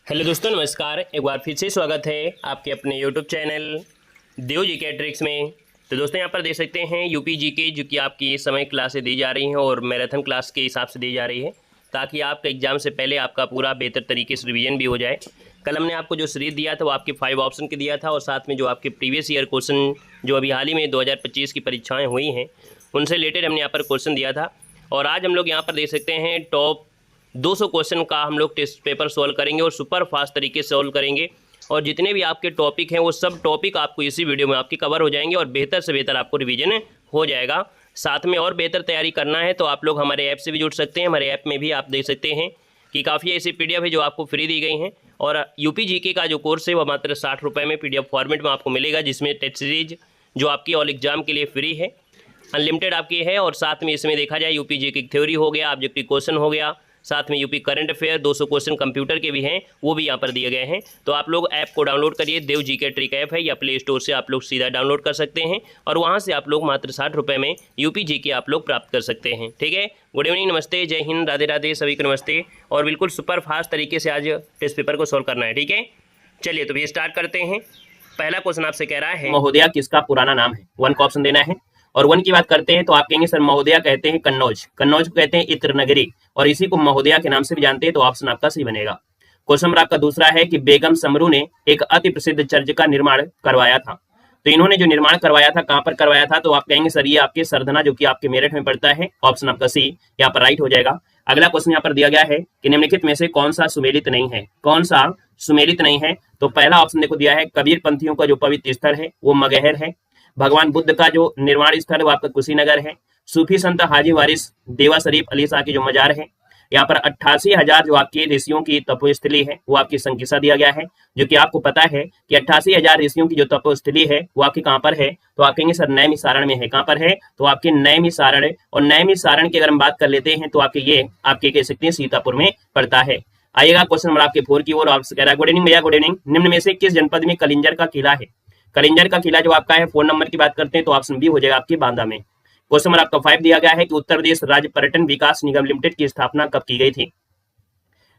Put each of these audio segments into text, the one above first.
Hello दोस्तों, नमस्कार। एक बार फिर से स्वागत है आपके अपने यूट्यूब चैनल देव जीके ट्रिक्स में। तो दोस्तों यहाँ पर देख सकते हैं यूपी जीके जो कि आपकी इस समय क्लासें दी जा रही हैं और मैराथन क्लास के हिसाब से दी जा रही है, ताकि आपका एग्जाम से पहले आपका पूरा बेहतर तरीके से रिवीजन भी हो जाए। कल हमने आपको जो सीरीज दिया था वो आपके 5 ऑप्शन के दिया था और साथ में जो आपके प्रीवियस ईयर क्वेश्चन जो अभी हाल ही में 2025 की परीक्षाएँ हुई हैं उनसे रिलेटेड हमने यहाँ पर क्वेश्चन दिया था। और आज हम लोग यहाँ पर देख सकते हैं टॉप 200 क्वेश्चन का हम लोग टेस्ट पेपर सॉल्व करेंगे और सुपर फास्ट तरीके से सॉल्व करेंगे। और जितने भी आपके टॉपिक हैं वो सब टॉपिक आपको इसी वीडियो में आपके कवर हो जाएंगे और बेहतर से बेहतर आपको रिवीजन हो जाएगा। साथ में और बेहतर तैयारी करना है तो आप लोग हमारे ऐप से भी जुड़ सकते हैं। हमारे ऐप में भी आप देख सकते हैं कि काफ़ी ऐसी PDF है जो आपको फ्री दी गई हैं। और यूपी जीके का जो कोर्स है वो मात्र 60 रुपये में PDF फॉर्मेट में आपको मिलेगा, जिसमें टेस्ट सीरीज जो आपकी ऑल एग्जाम के लिए फ्री है, अनलिमिटेड आपकी है। और साथ में इसमें देखा जाए यूपी जीके की थ्योरी हो गया, ऑब्जेक्टिव क्वेश्चन हो गया, साथ में UP current affair 200 question computer के भी हैं, वो भी यहाँ पर दिए गए हैं। तो आप लोग ऐप को डाउनलोड करिए, देव जीके ट्रिक ऐप है या प्ले स्टोर से आप लोग सीधा डाउनलोड कर सकते हैं और वहाँ से आप लोग मात्र 60 रुपये में यूपी जीके आप लोग प्राप्त कर सकते हैं। ठीक है, गुड इवनिंग, नमस्ते, जय हिंद, राधे राधे, सभी को नमस्ते। और बिल्कुल सुपर फास्ट तरीके से आज टेस्ट पेपर को सॉल्व करना है। ठीक है, चलिए तो भी स्टार्ट करते हैं। पहला क्वेश्चन आपसे कह रहा है महोदया किसका पुराना नाम है। 1 का ऑप्शन देना है। और 1 की बात करते हैं तो आप कहेंगे सर महोदया कहते हैं कन्नौज, कन्नौज को कहते हैं इत्र नगरी और इसी को महोदया के नाम से भी जानते हैं, तो ऑप्शन आपका सही बनेगा। क्वेश्चन नंबर आपका दूसरा है कि बेगम समरू ने एक अति प्रसिद्ध चर्च का निर्माण करवाया था। तो इन्होंने जो निर्माण करवाया था कहाँ पर करवाया था, तो आप कहेंगे सर ये आपके सरधना जो कि आपके मेरठ में पड़ता है, ऑप्शन आपका सी यहाँ पर राइट हो जाएगा। अगला क्वेश्चन यहाँ पर दिया गया है कि निम्नलिखित में से कौन सा सुमेलित नहीं है, कौन सा सुमेलित नहीं है। तो पहला ऑप्शन देखो दिया है कबीर पंथियों का जो पवित्र स्थल है वो मगहर है, भगवान बुद्ध का जो निर्माण स्थल है वो आपका कुशीनगर है, सूफी संत हाजी वारिस देवा शरीफ अली शाह की जो मजार है, यहाँ पर 88,000 जो आपके ऋषियों की तपोस्थली है वो आपकी संकिसा दिया गया है, जो कि आपको पता है कि 88,000 ऋषियों की जो तपोस्थली है वो आपके कहाँ पर है, तो आप कहेंगे सर नैमिषारण में है। कहाँ पर है, तो आपके नैमिषारण है। और नैमिषारण की अगर हम बात कर लेते हैं तो आपके ये आपके कह सकते हैं सीतापुर में पड़ता है। आइएगा क्वेश्चन नंबर आपके 4 की ओर। आपसे कह रहा है गुड इवनिंग भैया, गुड इवनिंग। निम्न में से किस जनपद में कलिंजर का किला है। कलिंजर का किला जो आपका है 4 नंबर की बात करते हैं तो ऑप्शन बी हो जाएगा आपकी बांदा में। क्वेश्चन नंबर आपका 5 दिया गया है कि उत्तर प्रदेश राज्य पर्यटन विकास निगम लिमिटेड की स्थापना कब की गई थी।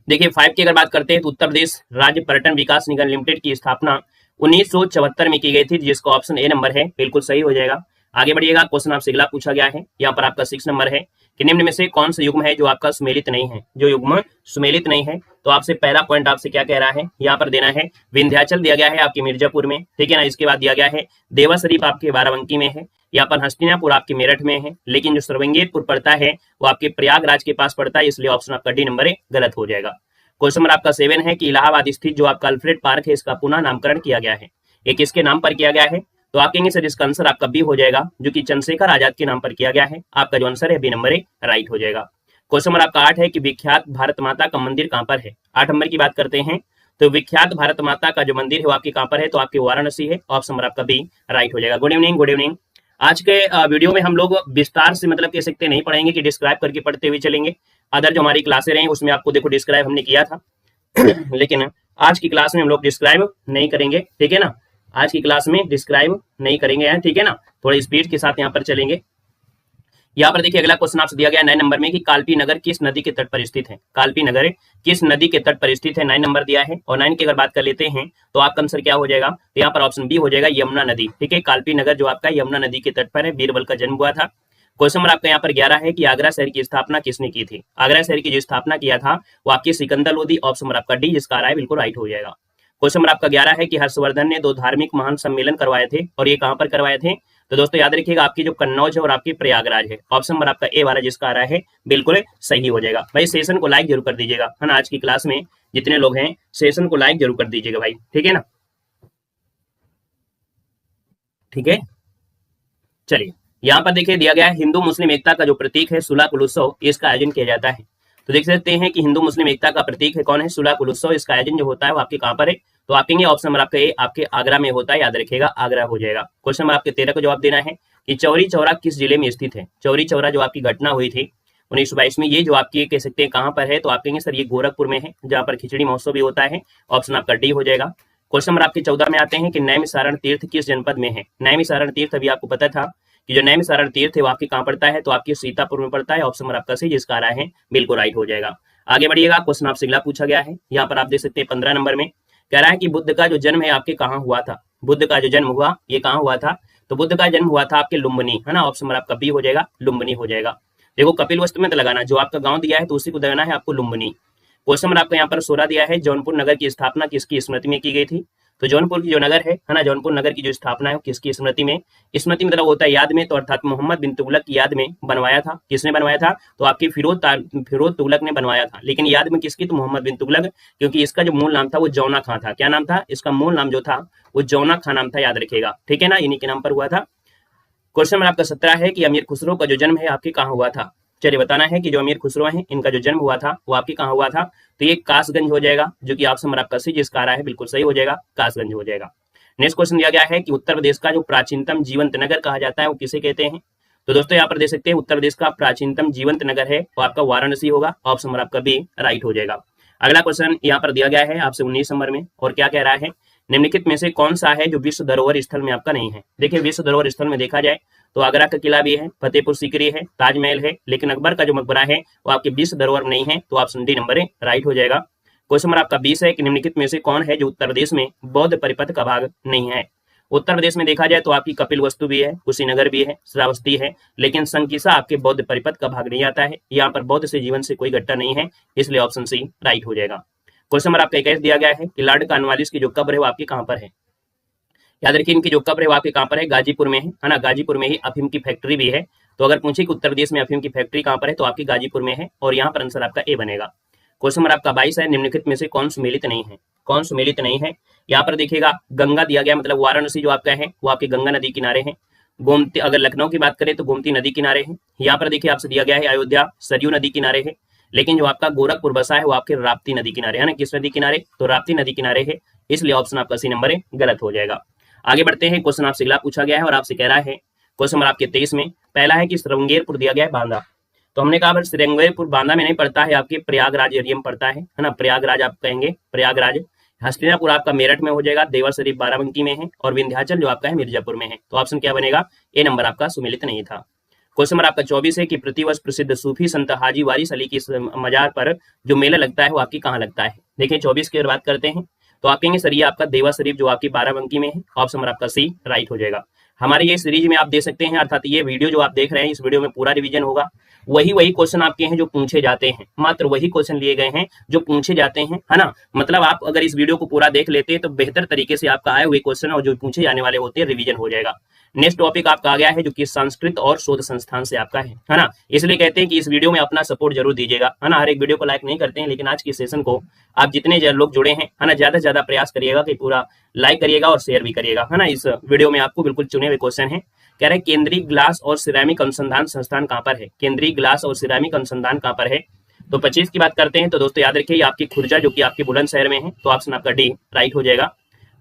देखिए 5 की अगर बात करते हैं तो उत्तर प्रदेश राज्य पर्यटन विकास निगम लिमिटेड की स्थापना 1974 में की गई थी, जिसका ऑप्शन ए नंबर है, बिल्कुल सही हो जाएगा। आगे बढ़िएगा, क्वेश्चन आपसे अगला पूछा गया है, यहाँ पर आपका 6 नंबर है कि निम्न में से कौन सा युग्म है जो आपका सुमेलित नहीं है, जो युग्म सुमेलित नहीं है। तो आपसे पहला पॉइंट आपसे क्या कह रहा है, यहाँ पर देना है विंध्याचल दिया गया है आपके मिर्जापुर में, ठीक है ना। इसके बाद दिया गया है देवा शरीफ आपके बाराबंकी में है, यहाँ पर हस्तिनापुर आपके मेरठ में है, लेकिन जो श्रृंगेरपुर पड़ता है वो आपके प्रयागराज के पास पड़ता है, इसलिए ऑप्शन आपका डी नंबर गलत हो जाएगा। क्वेश्चन नंबर आपका 7 है कि इलाहाबाद स्थित जो आपका अल्फ्रेड पार्क है इसका पुनः नामकरण किया गया है, ये किसके नाम पर किया गया है, तो आप कहेंगे सर इसका आंसर आपका बी हो जाएगा, जो कि चंद्रशेखर आजाद के नाम पर किया गया है। आपका जो आंसर है बी नंबर राइट हो जाएगा। क्वेश्चन नंबर आपका 8 है कि विख्यात भारत माता का मंदिर कहाँ पर है। 8 नंबर की बात करते हैं तो विख्यात भारत माता का जो मंदिर है वो आपके कहाँ पर है, तो आपके वाराणसी है, ऑप्शन नंबर आपका बी राइट हो जाएगा। Good evening, good evening. आज के वीडियो में हम लोग विस्तार से मतलब कह सकते नहीं पढ़ेंगे कि डिस्क्राइब करके पढ़ते हुए चलेंगे। अदर जो हमारी क्लासें रही उसमें आपको देखो डिस्क्राइब हमने किया था लेकिन आज की क्लास में हम लोग डिस्क्राइब नहीं करेंगे, ठीक है ना। आज की क्लास में डिस्क्राइब नहीं करेंगे यार, ठीक है ना, थोड़ी स्पीड के साथ यहाँ पर चलेंगे। यहाँ पर देखिए अगला क्वेश्चन आपसे दिया गया 9 नंबर में कि कालपी नगर किस नदी के तट पर स्थित है। कालपी नगर किस नदी के तट पर स्थित है, 9 नंबर दिया है। और 9 की अगर बात कर लेते हैं तो आपका आंसर क्या हो जाएगा, तो यहाँ पर ऑप्शन बी हो जाएगा यमुना नदी, ठीक है। कालपी नगर जो आपका यमुना नदी के तट पर है, बीरबल का जन्म हुआ था। क्वेश्चन नंबर आपका यहाँ पर 11 है कि आगरा शहर की स्थापना किसने की थी। आगरा शहर की जो स्थापना किया था वो आपकी सिकंदर लोदी, ऑप्शन नंबर आपका डी जिसका आ रहा है बिल्कुल राइट हो जाएगा। क्वेश्चन नंबर आपका 11 है कि हर्षवर्धन ने 2 धार्मिक महान सम्मेलन करवाए थे और ये कहां पर करवाए थे, तो दोस्तों याद रखिएगा आपकी जो कन्नौज है और आपकी प्रयागराज है, ऑप्शन नंबर आपका ए वाला जिसका आ रहा है बिल्कुल सही हो जाएगा। भाई सेशन को लाइक जरूर कर दीजिएगा, है ना। आज की क्लास में जितने लोग हैं सेशन को लाइक जरूर कर दीजिएगा भाई, ठीक है ना। ठीक है, चलिए यहाँ पर देखिए दिया गया है हिंदू मुस्लिम एकता का जो प्रतीक है सुलह कुल उत्सव, इसका आयोजन किया जाता है। तो देख सकते हैं कि हिंदू मुस्लिम एकता का प्रतीक है कौन है, सुलह कुल उत्सव। इसका आयोजन जो होता है वो आपके कहाँ पर है, तो आप कहेंगे ऑप्शन नंबर आपका ए आपके आगरा में होता है, याद रखिएगा आगरा हो जाएगा। क्वेश्चन नंबर आपके 13 को जवाब देना है कि चौरी चौरा किस जिले में स्थित है। चौरी चौरा जो आपकी घटना हुई थी 1922 में, ये जो आपकी कह सकते हैं कहाँ पर है, तो आप कहेंगे सर ये गोरखपुर में है, जहाँ पर खिचड़ी महोत्सव भी होता है, ऑप्शन आपका डी हो जाएगा। क्वेश्चन नंबर आपके 14 में आते हैं कि नैमिषारण तीर्थ किस जनपद में है। नैमिषारण तीर्थ अभी आपको पता था कि जो नैमिषारण तीर्थ है वो आपके कहाँ पड़ता है, तो आपके सीतापुर में पड़ता है, ऑप्शन नंबर आपका सी जिसका आ रहा है बिल्कुल राइट हो जाएगा। आगे बढ़िएगा, क्वेश्चन आपसे अगला पूछा गया है, यहाँ पर आप देख सकते हैं 15 नंबर में कह रहा है कि बुद्ध का जो जन्म है आपके कहाँ हुआ था। बुद्ध का जो जन्म हुआ ये कहाँ हुआ था, तो बुद्ध का जन्म हुआ था आपके लुम्बिनी, है ना। ऑप्शन नंबर आपका बी हो जाएगा, लुम्बिनी हो जाएगा। देखो कपिल वस्तु में तो लगाना, जो आपका गांव दिया है तो उसी को लगाना है आपको लुम्बिनी। क्वेश्चन नंबर आपका यहाँ पर 16 दिया है, जौनपुर नगर की स्थापना किसकी स्मृति में की गई थी। तो जौनपुर की जो नगर है ना, जौनपुर नगर की जो स्थापना है वो किसकी स्मृति में, स्मृति मतलब होता है याद में, तो अर्थात मोहम्मद बिन तुगलक की याद में बनवाया था। किसने बनवाया था, तो आपकी फिरोज तुगलक ने बनवाया था, लेकिन याद में किसकी, तो मोहम्मद बिन तुगलक, क्योंकि इसका जो मूल नाम था वो जौना खां था। क्या नाम था, इसका मूल नाम जो था वो जौना खां नाम था, याद रखिएगा, ठीक है ना, इन्हीं के नाम पर हुआ था। क्वेश्चन नंबर आपका 17 है कि अमीर खुसरो का जो जन्म है आपके कहाँ हुआ था। चलिए बताना है कि जो अमीर खुसरो हैं इनका जो जन्म हुआ था वो आपके कहाँ हुआ था, तो ये कासगंज हो जाएगा, जो कि ऑप्शन नंबर आपका सी जिसका आ रहा है बिल्कुल सही हो जाएगा, कासगंज हो जाएगा। नेक्स्ट क्वेश्चन दिया गया है कि उत्तर प्रदेश का जो प्राचीनतम जीवंत नगर कहा जाता है वो किसे कहते हैं। तो दोस्तों यहाँ पर देख सकते हैं उत्तर प्रदेश का प्राचीनतम जीवंत नगर है वो आपका वाराणसी होगा, ऑप्शन नंबर आपका बी राइट हो जाएगा। अगला क्वेश्चन यहाँ पर दिया गया है आपसे 19 नंबर में, और क्या कह रहा है, निम्नलिखित में से कौन सा है जो विश्व धरोहर स्थल में आपका नहीं है। देखिए विश्व धरोहर स्थल में देखा जाए तो आगरा का किला भी है, फतेहपुर सीकरी है, ताजमहल है, लेकिन अकबर का जो मकबरा है वो आपके विश्व धरोहर नहीं है, तो ऑप्शन डी नंबर राइट हो जाएगा। क्वेश्चन नंबर आपका 20 है कि निम्नलिखित में से कौन है जो उत्तर प्रदेश में बौद्ध परिपथ का भाग नहीं है। उत्तर प्रदेश में देखा जाए तो आपकी कपिल वस्तु भी है, कुशीनगर भी है, श्रावस्ती है, लेकिन संकिसा आपके बौद्ध परिपथ का भाग नहीं आता है। यहाँ पर बौद्ध से जीवन से कोई घटना नहीं है, इसलिए ऑप्शन सी राइट हो जाएगा। क्वेश्चन नंबर आपका 21 दिया गया है कि लॉर्ड कॉर्नवालिस की जो कब्र है वो आपकी कहाँ पर है। याद रखिए इनकी जो कब्र है वो आपके कहाँ पर है, गाजीपुर में है ना, गाजीपुर में ही अफीम की फैक्ट्री भी है। तो अगर पूछे कि उत्तर प्रदेश में अफीम की फैक्ट्री कहाँ पर है, तो आपकी गाजीपुर में है, और यहाँ पर आंसर आपका ए बनेगा। क्वेश्चन नंबर आपका 22 है, निम्नलिखित में से कौन सुमेलित नहीं है। कौन सुमेलित नहीं है, यहाँ पर देखिएगा गंगा दिया गया, मतलब वाराणसी जो आपका है वो आपके गंगा नदी किनारे है। गोमती, अगर लखनऊ की बात करें तो गोमती नदी किनारे है। यहाँ पर देखिए आपसे दिया गया है अयोध्या सरयू नदी किनारे है, लेकिन जो आपका गोरखपुर बसा है वो आपके राप्ती नदी किनारे है ना। किस नदी किनारे, तो राप्ती नदी किनारे है, इसलिए ऑप्शन आपका सी नंबर गलत हो जाएगा। आगे बढ़ते हैं, क्वेश्चन आपसे अगला पूछा गया है और आपसे कह रहा है क्वेश्चन नंबर आपके 23 में पहला है कि श्रृंगेरपुर दिया गया है बांदा। तो हमने कहा श्रृंगेरपुर बांदा में नहीं पड़ता है, आपके प्रयागराज एरिया में पड़ता है ना, प्रयागराज आप कहेंगे, प्रयागराज। हस्तिनापुर आपका मेरठ में हो जाएगा, देवा शरीफ बाराबंकी में है, और विंध्याचल जो आपका है मिर्जापुर में है। तो ऑप्शन क्या बनेगा, ए नंबर आपका सुमेलित नहीं था। क्वेश्चन नंबर आपका 24 है कि प्रतिवर्ष प्रसिद्ध सूफी संत हाजी वारिस अली की मजार पर जो मेला लगता है वो आपकी कहाँ लगता है। देखिए 24 की बात करते हैं तो आप कहेंगे सर ये आपका देवा शरीफ जो आपकी बाराबंकी में है, ऑप्शन नंबर आपका सी राइट हो जाएगा। हमारे ये सीरीज में आप देख सकते हैं, अर्थात ये वीडियो जो आप देख रहे हैं इस वीडियो में पूरा रिवीजन होगा। वही क्वेश्चन आपके हैं जो पूछे जाते हैं, मात्र वही क्वेश्चन लिए गए हैं जो पूछे जाते हैं, है ना। मतलब आप अगर इस वीडियो को पूरा देख लेते हैं तो बेहतर तरीके से आपका आए हुए क्वेश्चन और जो पूछे जाने वाले होते हैं रिवीजन हो जाएगा। नेक्स्ट टॉपिक आपका आ गया है जो कि संस्कृत और शोध संस्थान से आपका है ना। इसलिए कहते हैं कि इस वीडियो में अपना सपोर्ट जरूर दीजिएगा, है ना। हर एक वीडियो को लाइक नहीं करते हैं, लेकिन आज के सेशन को आप जितने लोग जुड़े हैं, है ना, ज्यादा से ज्यादा प्रयास करिएगा कि पूरा लाइक करिएगा और शेयर भी करिएगा, है ना। इस वीडियो में आपको बिल्कुल चुने हुए क्वेश्चन है। कह रहे केंद्रीय ग्लास और सिरेमिक अनुसंधान संस्थान कहाँ पर है। केंद्रीय ग्लास और सिरेमिक अनुसंधान कहाँ पर है, तो 25 की बात करते हैं तो दोस्तों याद रखिए आपकी खुर्जा जो कि आपके बुलंदशहर में है, तो ऑप्शन आपका डी राइट हो जाएगा।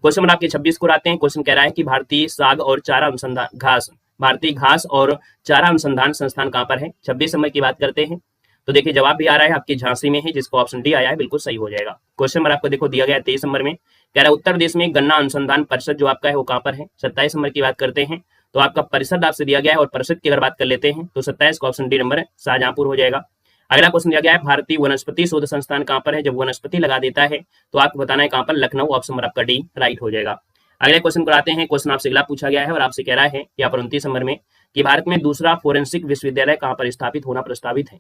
क्वेश्चन नंबर आपके 26 को आते हैं। क्वेश्चन कह रहा है कि भारतीय साग और चारा अनुसंधान भारतीय घास और चारा अनुसंधान संस्थान कहाँ पर है। 26 नंबर की बात करते हैं तो देखिए जवाब भी आ रहा है आपकी झांसी में है, जिसको ऑप्शन डी आया है, बिल्कुल सही हो जाएगा। क्वेश्चन नंबर आपको देखो दिया गया है 23 नंबर में, कह रहा है उत्तर प्रदेश में गन्ना अनुसंधान परिषद जो आपका है वो कहाँ पर है। 27 नंबर की बात करते हैं तो आपका परिषद आपसे दिया गया है, और परिषद की अगर बात कर लेते हैं तो 27 का ऑप्शन डी नंबर शाहजहांपुर हो जाएगा। अगला क्वेश्चन दिया गया है भारतीय वनस्पति शोध संस्थान कहाँ पर है। जब वनस्पति लगा देता है तो आपको बताना है कहाँ पर, लखनऊ, ऑप्शन नंबर आपका डी राइट हो जाएगा। अगले क्वेश्चन को आते हैं। क्वेश्चन आपसे अगला पूछा गया है और आपसे कह रहा है यहाँ पर 29 नंबर में कि भारत में दूसरा फोरेंसिक विश्वविद्यालय कहाँ पर स्थापित होना प्रस्तावित है।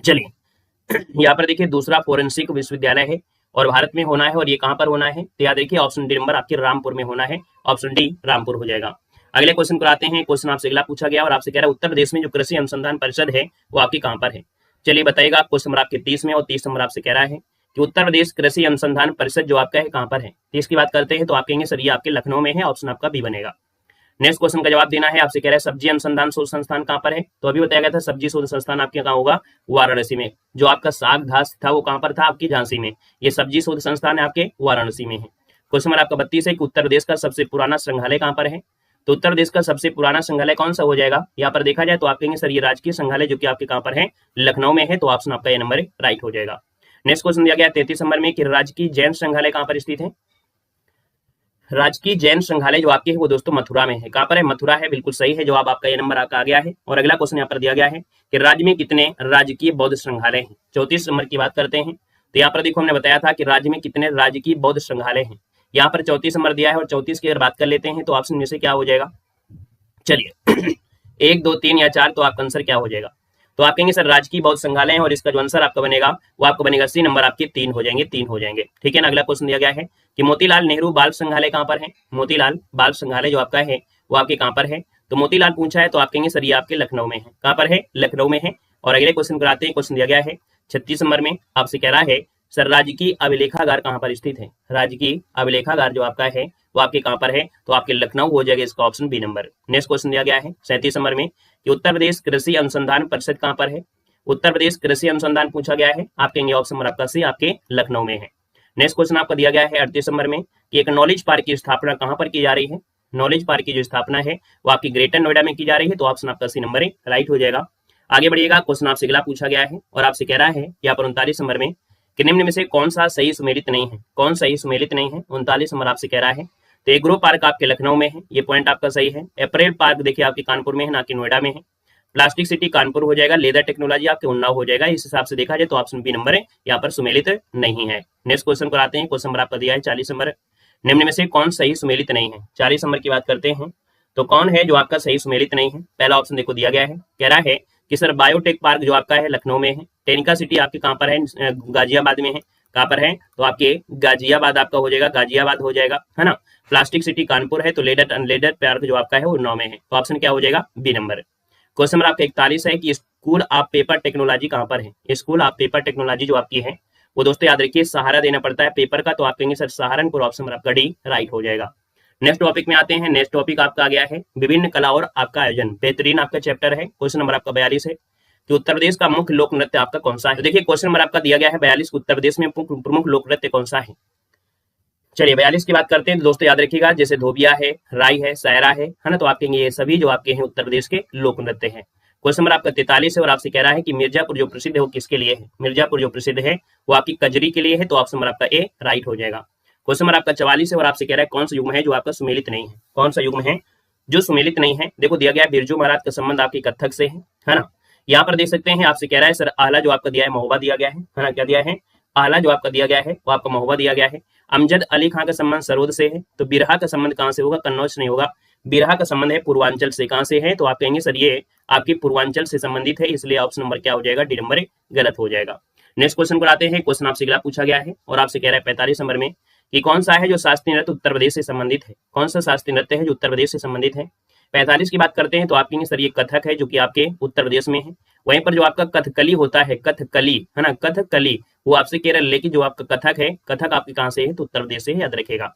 चलिए यहाँ पर देखिए दूसरा फोरेंसिक विश्वविद्यालय है और भारत में होना है, और ये कहाँ पर होना है, तो याद देखिए ऑप्शन डी नंबर आपके रामपुर में होना है, ऑप्शन डी रामपुर हो जाएगा। अगले क्वेश्चन को आते हैं। क्वेश्चन आपसे अगला पूछा गया और आपसे कह रहा है उत्तर प्रदेश में जो कृषि अनुसंधान परिषद है वो आपकी कहाँ पर है। चलिए बताइएगा। क्वेश्चन नंबर आपके 30 में, और 30 नंबर आपसे कह रहा है कि उत्तर प्रदेश कृषि अनुसंधान परिषद जो आपका है कहाँ पर है। 30 की बात करते हैं तो आप कहेंगे सर ये आपके लखनऊ में है, ऑप्शन आपका बी बनेगा। नेक्स्ट क्वेश्चन का जवाब देना है। आपसे कह रहा है सब्जी अनुसंधान शोध संस्थान कहाँ पर है, तो अभी बताया गया था सब्जी शोध संस्थान आपके कहाँ होगा, वाराणसी में। जो आपका साग घास था वो कहाँ पर था, आपकी झांसी में। ये सब्जी शोध संस्थान है आपके वाराणसी में है। क्वेश्चन नंबर आपका 32 है कि उत्तर प्रदेश का सबसे पुराना संग्रहालय कहाँ पर है। तो उत्तर प्रदेश का सबसे पुराना संग्रहालय कौन सा हो जाएगा। यहाँ पर देखा जाए तो आप कहेंगे सर ये राजकीय संग्रहालय जो कि आपके कहाँ पर है, लखनऊ में है, तो ऑप्शन आपका ये नंबर राइट हो जाएगा। नेक्स्ट क्वेश्चन दिया गया 33 नंबर में कि राज्य की जैन संग्रहालय कहाँ पर स्थित है। राजकीय जैन संग्रहालय जो आपके है वो दोस्तों मथुरा में है। कहाँ पर है? मथुरा है, बिल्कुल सही है जवाब आपका, ये नंबर आपका आ गया है। और अगला क्वेश्चन यहाँ पर दिया गया है कि राज्य में कितने राजकीय बौद्ध संग्रहालय हैं। 34 नंबर की बात करते हैं। तो यहाँ पर देखो हमने बताया था कि राज्य में कितने राजकीय बौद्ध संग्रहालय हैं। यहाँ पर 34 नंबर दिया है और 34 की अगर बात कर लेते हैं तो ऑप्शन में से क्या हो जाएगा? चलिए 1, 2, 3 या 4, तो आपका आंसर क्या हो जाएगा? तो आप कहेंगे सर राजकीय बौद्ध संग्रहालय है और इसका जो आंसर आपका बनेगा वो आपका बनेगा सी नंबर, आपके 3 हो जाएंगे, 3 हो जाएंगे। ठीक है ना। अगला क्वेश्चन दिया गया है कि मोतीलाल नेहरू बाल संग्रहालय कहाँ पर है? मोतीलाल बाल संग्रहालय जो आपका है वो आपके कहाँ पर है? तो मोतीलाल पूछा है तो आप कहेंगे सर ये आपके लखनऊ में है। कहाँ पर है? लखनऊ में है। और अगले क्वेश्चन कराते हैं। क्वेश्चन दिया गया है 36 नंबर में, आपसे कह रहा है सर राजकीय अभिलेखागार कहाँ पर स्थित है? राजकीय अभिलेखागार जो आपका है वो आपके कहाँ पर है? तो आपके लखनऊ हो जाएगा, इसका option B number. Next question दिया गया है 37 नंबर में कि उत्तर प्रदेश कृषि अनुसंधान परिषद कहाँ पर है? उत्तर प्रदेश कृषि अनुसंधान पूछा गया है, आप कहेंगे ऑप्शन नंबर आपका सी, आपके लखनऊ में है। नेक्स्ट क्वेश्चन आपका दिया गया है 38 नंबर में कि एक नॉलेज पार्क की स्थापना कहाँ पर की जा रही है? नॉलेज पार्क की जो स्थापना है वो आपकी ग्रेटर नोएडा में की जा रही है, तो ऑप्शन आपका सी नंबर राइट हो जाएगा। आगे बढ़िएगा। क्वेश्चन आपसे अगला पूछा गया है और आपसे कह रहा है यहाँ पर 39 नंबर में कि निम्न में से कौन सा सही सुमेलित नहीं है? कौन सही सुमेलित नहीं है? 39 नंबर आपसे कह रहा है। तो एग्रो पार्क आपके लखनऊ में है, ये पॉइंट आपका सही है। अप्रैल पार्क देखिए आपके कानपुर में है, ना कि नोएडा में है। प्लास्टिक सिटी कानपुर हो जाएगा। लेदर टेक्नोलॉजी आपके उन्नाव हो जाएगा। इस हिसाब से देखा जाए तो ऑप्शन बी नंबर है यहाँ पर सुमेलित नहीं है। नेक्स्ट क्वेश्चन को आते हैं। क्वेश्चन नंबर आपका दिया है 40 नंबर, निम्न में से कौन सही सुमेलित नहीं है? 40 नंबर की बात करते हैं तो कौन है जो आपका सही सुमेलित नहीं है? पहला ऑप्शन देखो दिया गया है, कह रहा है कि सर बायोटेक पार्क जो आपका है लखनऊ में है। टेनिका सिटी आपके कहाँ पर है? गाजियाबाद में है। कहाँ पर है? तो आपके गाजियाबाद आपका हो जाएगा, गाजियाबाद हो जाएगा, है ना। प्लास्टिक सिटी कानपुर है, तो लेदर पार्क जो आपका है वो उन्नाव में है, तो ऑप्शन क्या हो जाएगा? B number. क्वेश्चन नंबर आपका 41 है कि स्कूल ऑफ पेपर टेक्नोलॉजी कहाँ पर है? स्कूल ऑफ पेपर टेक्नोलॉजी जो आपकी है वो दोस्तों याद रखिए सहारा देना पड़ता है पेपर का, तो आप कहेंगे सर सहारनपुर, ऑप्शन नंबर आपका डी राइट हो जाएगा। नेक्स्ट टॉपिक में आते हैं। नेक्स्ट टॉपिक आपका आ गया है विभिन्न कला और आपका आयोजन, बेहतरीन आपका चैप्टर है। क्वेश्चन नंबर आपका 42 है कि उत्तर प्रदेश का मुख्य लोक नृत्य आपका कौन सा है? तो देखिए क्वेश्चन नंबर आपका दिया गया है 42, उत्तर प्रदेश में प्रमुख लोक नृत्य कौन सा है? चलिए 42 की बात करते हैं। दोस्तों याद रखिएगा जैसे धोबिया है, राई है, सायरा है ना, तो आप कहेंगे ये सभी जो आपके हैं उत्तर प्रदेश के लोक नृत्य हैं। क्वेश्चन नंबर आपका 43 है और आपसे कह रहा है कि मिर्जापुर जो प्रसिद्ध है वो किसके लिए है? मिर्जापुर जो प्रसिद्ध है वो आपकी कजरी के लिए है, तो ऑप्शन नंबर आपका ए राइट हो जाएगा। क्वेश्चन नंबर आपका 44 है और आपसे कह रहा है कौन सा युग्म है जो आपका सुमेलित नहीं है? कौन सा युग्म है जो सुमेलित नहीं है? देखो दिया गया है बिरजू महाराज का संबंध आपके कथक से है ना। यहाँ पर देख सकते हैं आपसे कह रहा है सर आला जो आपका दिया है महोबा दिया गया है ना। क्या दिया है? आला जो आपका दिया गया है वो आपका महोबा दिया गया है। अमजद अली खां का संबंध सरोद से है, तो बिरहा का संबंध कहाँ से होगा? कन्नौज से नहीं होगा। बिरहा का संबंध है पूर्वांचल से। कहाँ से है? तो आप कहेंगे सर ये आपकी पूर्वांचल से संबंधित है, इसलिए ऑप्शन नंबर क्या हो जाएगा? डी नंबर गलत हो जाएगा। नेक्स्ट क्वेश्चन को आते हैं। क्वेश्चन आपसे अगला पूछा गया है और आपसे कह रहा है 45 नंबर में कि कौन सा है जो शास्त्रीय नृत्य उत्तर प्रदेश से संबंधित है? कौन सा शास्त्रीय नृत्य है जो उत्तर प्रदेश से संबंधित है? 45 की बात करते हैं तो आप कहेंगे सर ये कथक है जो कि आपके उत्तर प्रदेश में है। वहीं पर जो आपका कथकली होता है, कथकली है ना, कथकली वो आपसे केरल, लेकिन जो आपका कथक है, कथक आपके कहाँ से है? तो उत्तर प्रदेश से, याद रखेगा।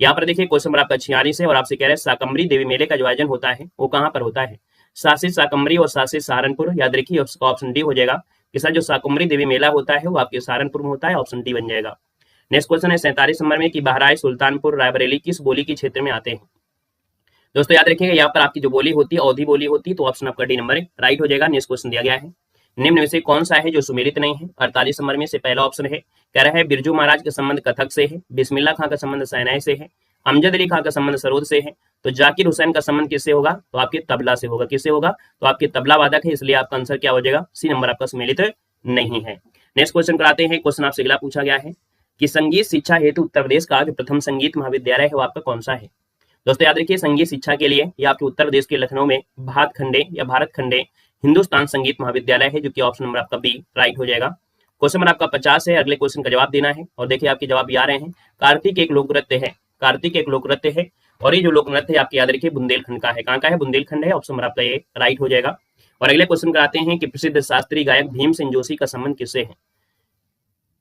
यहाँ पर देखिए क्वेश्चन नंबर आपका 46 है और आपसे कह रहे हैं शाकंभरी देवी मेले का जो आयोजन होता है वो कहाँ पर होता है? शासित शाकंभरी और शासित सहारनपुर, याद रखिए उसका ऑप्शन डी हो जाएगा कि सर जो शाकंभरी देवी मेला होता है वो आपके सहारनपुर में होता है, ऑप्शन डी बन जाएगा। नेक्स्ट क्वेश्चन है 47 नंबर में कि बहराइच, सुल्तानपुर, रायबरेली किस बोली के क्षेत्र में आते हैं? दोस्तों याद रखिएगा यहाँ पर आपकी जो बोली होती है अवधी बोली होती है, तो ऑप्शन आपका डी नंबर राइट हो जाएगा। नेक्स्ट क्वेश्चन दिया गया है निम्न में से कौन सा है जो सुमेलित नहीं है? 48 नंबर में से पहला ऑप्शन है, कह रहा है बिरजू महाराज का संबंध कथक से है, बिस्मिल्लाह खां का संबंध शहनाई से है, अमजद अली खां का संबंध सरोद से है, तो जाकिर हुसैन का संबंध किससे होगा? तो आपके तबला से होगा। किससे होगा? तो आपके तबला वादक है, इसलिए आपका आंसर क्या हो जाएगा? सी नंबर आपका सुमेलित नहीं है। नेक्स्ट क्वेश्चन कराते हैं। क्वेश्चन आपसे अगला पूछा गया है कि संगीत शिक्षा हेतु उत्तर प्रदेश का जो प्रथम संगीत महाविद्यालय है वो आपका कौन सा है? दोस्तों याद रखिए संगीत शिक्षा के लिए ये आपके उत्तर प्रदेश के लखनऊ में भारत खंडे हिंदुस्तान संगीत महाविद्यालय है, जो कि ऑप्शन नंबर आपका बी राइट हो जाएगा। क्वेश्चन नंबर आपका 50 है। अगले क्वेश्चन का जवाब देना है और देखिए आपके जवाब ये आ रहे हैं। कार्तिक एक लोक नृत्य है, कार्तिक एक लोक नृत्य है और ये जो लोक नृत्य है आपके याद रखिए बुंदेलखंड का है। कहाँ का है? बुंदेलखंड है, ऑप्शन नंबर आपका ये राइट हो जाएगा। और अगले क्वेश्चन का आते हैं कि प्रसिद्ध शास्त्रीय गायक भीमसेन जोशी का संबंध किससे है?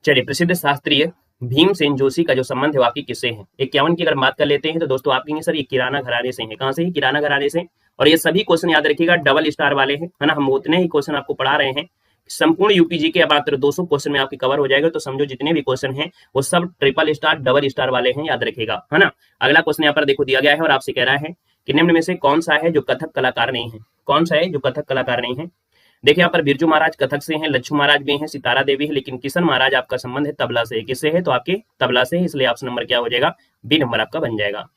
चलिए प्रसिद्ध शास्त्रीय भीमसेन जोशी का जो संबंध है वाकई किससे है? 51 की अगर बात कर लेते हैं तो दोस्तों आप कहेंगे सर ये किराना घराने से है। कहाँ से? किराना घराने से। और ये सभी क्वेश्चन याद रखिएगा डबल स्टार वाले हैं, है ना। हम उतने ही क्वेश्चन आपको पढ़ा रहे हैं, संपूर्ण यूपीजी के मात्र 200 क्वेश्चन में आपके कवर हो जाएगा, तो समझो जितने भी क्वेश्चन हैं वो सब ट्रिपल स्टार डबल स्टार वाले हैं, याद रखिएगा, है ना। अगला क्वेश्चन यहाँ पर देखो दिया गया है और आपसे कह रहा है कि निम्न में से कौन सा है जो कथक कलाकार नहीं है? कौन सा है जो कथक कलाकार नहीं है? देखिए यहाँ पर बिरजू महाराज कथक से हैं, लच्छू महाराज भी हैं, सितारा देवी है, लेकिन किशन महाराज आपका संबंध है तबला से। किससे है? तो आपके तबला से, इसलिए ऑप्शन नंबर क्या हो जाएगा? बी नंबर आपका बन जाएगा।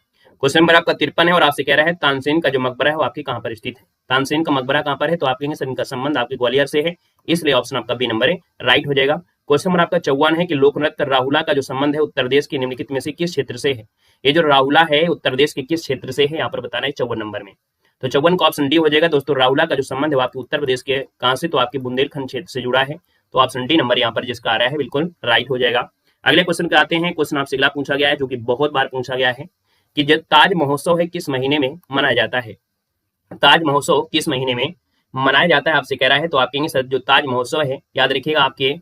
क्वेश्चन नंबर आपका 53 है और आपसे कह रहा है तानसेन का जो मकबरा है वो आपके कहाँ पर स्थित है। तानसेन का मकबरा कहाँ पर है, तो आप कहेंगे सर इनका संबंध आपके ग्वालियर से है, इसलिए ऑप्शन आपका बी नंबर है राइट हो जाएगा। क्वेश्चन नंबर आपका 54 है कि लोक नृत्य राहुला का जो संबंध है उत्तर प्रदेश के निम्नलिखित में से किस क्षेत्र से है। ये जो राहुला है उत्तर प्रदेश के किस क्षेत्र से है, यहाँ पर बताना है 54 नंबर में। तो 54 का ऑप्शन डी हो जाएगा। दोस्तों राहुला का जो संबंध है वो आपके उत्तर प्रदेश के कहाँ से, तो आपके बुंदेलखंड क्षेत्र से जुड़ा है, तो ऑप्शन डी नंबर यहाँ पर जिसका आ रहा है बिल्कुल राइट हो जाएगा। अगले क्वेश्चन पे आते हैं। क्वेश्चन आपसे अगला पूछा गया है जो कि बहुत बार पूछा गया है कि जो ताज महोत्सव है किस महीने में मनाया जाता है। ताज महोत्सव किस महीने में मनाया जाता है आपसे कह रहा है, तो आप कहेंगे सर जो ताज महोत्सव है याद रखिएगा आपके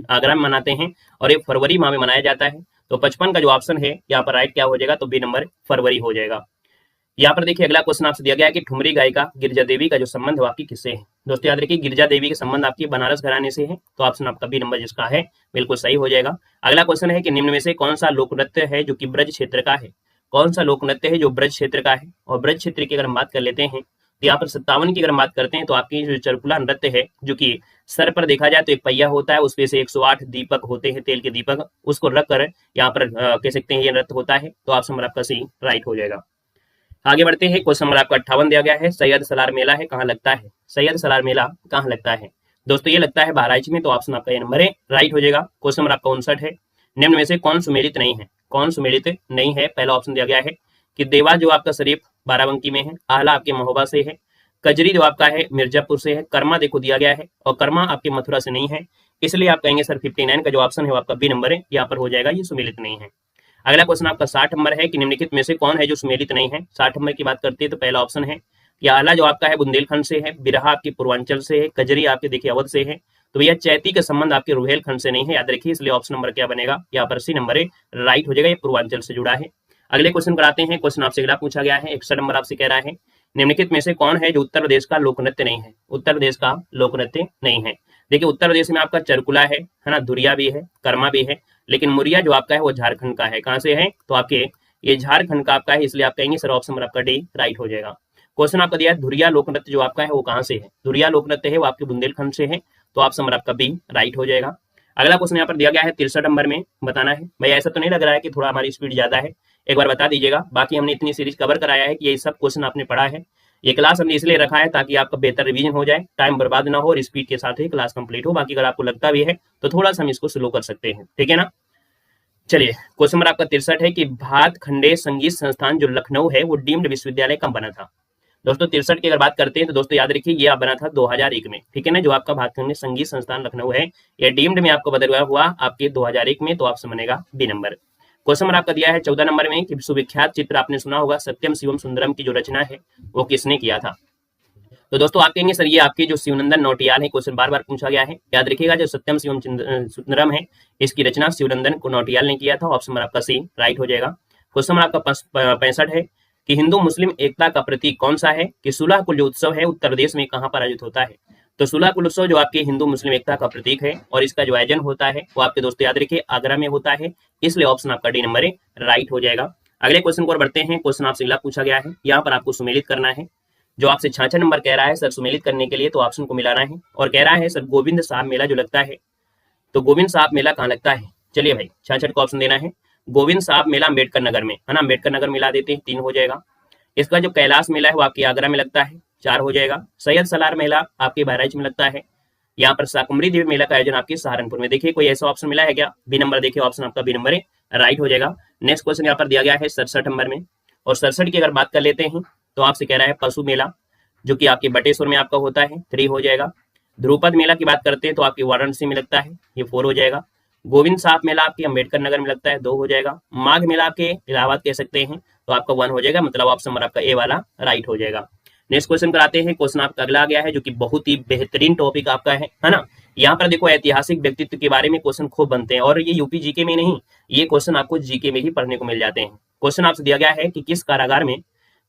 आगरा में मनाते हैं और ये फरवरी माह में मनाया जाता है। तो 55 का जो ऑप्शन है यहाँ पर राइट क्या हो जाएगा, तो बी नंबर फरवरी हो जाएगा। यहाँ पर देखिए अगला क्वेश्चन आपसे दिया गया है कि ठुमरी गायिका गिरजा देवी का जो संबंध है आपकी किससे है। दोस्तों याद रखिए गिरजा देवी के संबंध आपकी बनारस घराने से है, तो ऑप्शन आपका बी नंबर जिसका है बिल्कुल सही हो जाएगा। अगला क्वेश्चन है कि निम्न में से कौन सा लोक नृत्य है जो कि ब्रज क्षेत्र का है। कौन सा लोक नृत्य है जो ब्रज क्षेत्र का है, और ब्रज क्षेत्र की अगर हम बात कर लेते हैं तो यहाँ पर 57 की अगर हम बात करते हैं तो आपकी जो चरकुला नृत्य है जो कि सर पर देखा जाए तो एक पहिया होता है, उसपे से 108 दीपक होते हैं तेल के दीपक, उसको रख कर यहाँ पर कह सकते हैं ये नृत्य होता है, तो ऑप्शन नंबर आपका सी राइट हो जाएगा। आगे बढ़ते हैं। क्वेश्चन नंबर आपका 58 दिया गया है सैयद सलार मेला है कहाँ लगता है। सैयद सलार मेला कहाँ लगता है दोस्तों, ये लगता है बहराइच में, तो ऑप्शन आपका ये नंबर है राइट हो जाएगा। क्वेश्चन नंबर आपका 59 है निम्न में से कौन सुमेलित नहीं है। कौन सुमेलित नहीं है, पहला ऑप्शन दिया गया है कि देवा जो आपका शरीफ बाराबंकी में है, आला आपके महोबा से है, कजरी जो आपका है मिर्जापुर से है, कर्मा देखो दिया गया है और कर्मा आपके मथुरा से नहीं है, इसलिए आप कहेंगे सर 59 का जो ऑप्शन है वो आपका बी नंबर है, यहाँ पर हो जाएगा ये सुमेलित नहीं है। अगला क्वेश्चन आपका 60 नंबर है कि निम्नलिखित में से कौन है जो सुमेलित नहीं है। 60 नंबर की बात करते हैं तो पहला ऑप्शन है कि आला जो आपका है बुंदेलखंड से है, बिरहा आपके पूर्वांचल से है, कजरी आपके देखिए अवध से है, तो भैया चैती का संबंध आपके रुहेलखंड से नहीं है, याद रखिए, इसलिए ऑप्शन नंबर क्या बनेगा, यहाँ पर सी नंबर है राइट हो जाएगा, ये पूर्वांचल से जुड़ा है। अगले क्वेश्चन पर आते हैं। क्वेश्चन आपसे अगला पूछा गया है 61 नंबर आपसे कह रहा है निम्नलिखित में से कौन है जो उत्तर प्रदेश का लोक नृत्य नहीं है। उत्तर प्रदेश का लोक नृत्य नहीं है। देखिए उत्तर प्रदेश में आपका चरकुला है ना, धुरिया भी है, कर्मा भी है, लेकिन मुरिया जो आपका है वो झारखंड का है। कहाँ से है, तो आपके ये झारखंड का आपका है, इसलिए आप कहेंगे सर ऑप्शन नंबर आपका डी राइट हो जाएगा। क्वेश्चन आपका दिया है धुरिया लोक नृत्य जो आपका है वो कहाँ से है। धुरिया लोक नृत्य है वो आपके बुंदेलखंड से है, तो ऑप्शन नंबर आपका बी राइट हो जाएगा। अगला क्वेश्चन यहाँ पर दिया गया है 63 नंबर में बताना है। भाई ऐसा तो नहीं लग रहा है कि थोड़ा हमारी स्पीड ज्यादा है, एक बार बता दीजिएगा। बाकी हमने इतनी सीरीज कवर कराया है कि ये सब क्वेश्चन आपने पढ़ा है। ये क्लास हमने इसलिए रखा है ताकि आपका बेहतर रिवीजन हो जाए, टाइम बर्बाद ना हो और स्पीड के साथ ही क्लास कंप्लीट हो। बाकी अगर आपको लगता भी है तो थोड़ा सा हम इसको स्लो कर सकते हैं, ठीक है ना। चलिए क्वेश्चन नंबर आपका 63 है कि भातखंडे संगीत संस्थान जो लखनऊ है वो डीम्ड विश्वविद्यालय कब बना था। दोस्तों 63 की अगर बात करते हैं तो दोस्तों याद रखिए ये बना था 2001 में, ठीक है ना। जो आपका भातखंडे संगीत संस्थान लखनऊ है ये डीम्ड में आपको बदला हुआ आपके 2001 में, तो ऑप्शन बनेगा बी नंबर। क्वेश्चन नंबर आपका दिया है 14 नंबर में कि सुविख्यात चित्र आपने सुना होगा सत्यम शिवम सुंदरम की जो रचना है वो किसने किया था। तो दोस्तों आप कहेंगे सर ये आपके जो शिवनंदन नौटियाल है, क्वेश्चन बार बार पूछा गया है, याद रखिएगा जो सत्यम शिवम सुंदरम है इसकी रचना शिवनंदन को नौटियाल ने किया था, ऑप्शन नंबर आपका सी राइट हो जाएगा। क्वेश्चन नंबर आपका 65 है कि हिंदू मुस्लिम एकता का प्रतीक कौन सा है, कि सुलह कुल जो उत्सव है उत्तर प्रदेश में कहाँ पर आयोजित होता है। तो सुलह कुल उत्सव जो आपके हिंदू मुस्लिम एकता का प्रतीक है और इसका जो आयोजन होता है वो आपके दोस्तों याद रखिए आगरा में होता है, इसलिए ऑप्शन आपका डी नंबर राइट हो जाएगा। अगले क्वेश्चन को बढ़ते हैं। क्वेश्चन आपसे अगला पूछा गया है, यहाँ पर आपको सुमेलित करना है। जो आपसे 66 नंबर कह रहा है सर सुमेलित करने के लिए तो ऑप्शन को मिलाना है, और कह रहा है सर गोविंद साहब मेला जो लगता है, तो गोविंद साहब मेला कहाँ लगता है। चलिए भाई 66 को ऑप्शन देना है, गोविंद साहब मेला अम्बेडकर नगर में है ना, अम्बेडकर नगर मिला देते हैं 3 हो जाएगा। इसका जो कैलाश मेला है वो आपके आगरा में लगता है 4 हो जाएगा। सैयद सलार मेला आपके बहराइच में लगता है। यहाँ पर शाकुंभरी देवी मेला का आयोजन आपके सहारनपुर में। देखिए कोई ऐसा ऑप्शन मिला है क्या, बी नंबर देखिए ऑप्शन आपका बी नंबर राइट हो जाएगा। नेक्स्ट क्वेश्चन यहाँ पर दिया गया है 67 नंबर में, और 67 की अगर बात कर लेते हैं तो आपसे कह रहा है पशु मेला जो कि आपके बटेश्वर में आपका होता है 3 हो जाएगा। ध्रुपद मेला की बात करते हैं तो आपकी वाराणसी में लगता है, ये 4 हो जाएगा। गोविंद साहब मेला आपके अम्बेडकर नगर में लगता है 2 हो जाएगा। माघ मेला आपके इलाहाबाद कह सकते हैं तो आपका 1 हो जाएगा, मतलब ऑप्शन नंबर आपका ए वाला राइट हो जाएगा। नेक्स्ट क्वेश्चन कराते हैं। क्वेश्चन आपका अगला आ गया है जो कि बहुत ही बेहतरीन टॉपिक आपका है ना। यहाँ पर देखो ऐतिहासिक व्यक्तित्व के बारे में क्वेश्चन खूब बनते हैं, और ये यूपी जीके में नहीं, ये क्वेश्चन आपको जीके में ही पढ़ने को मिल जाते हैं। क्वेश्चन आपसे दिया गया है कि किस कारागार में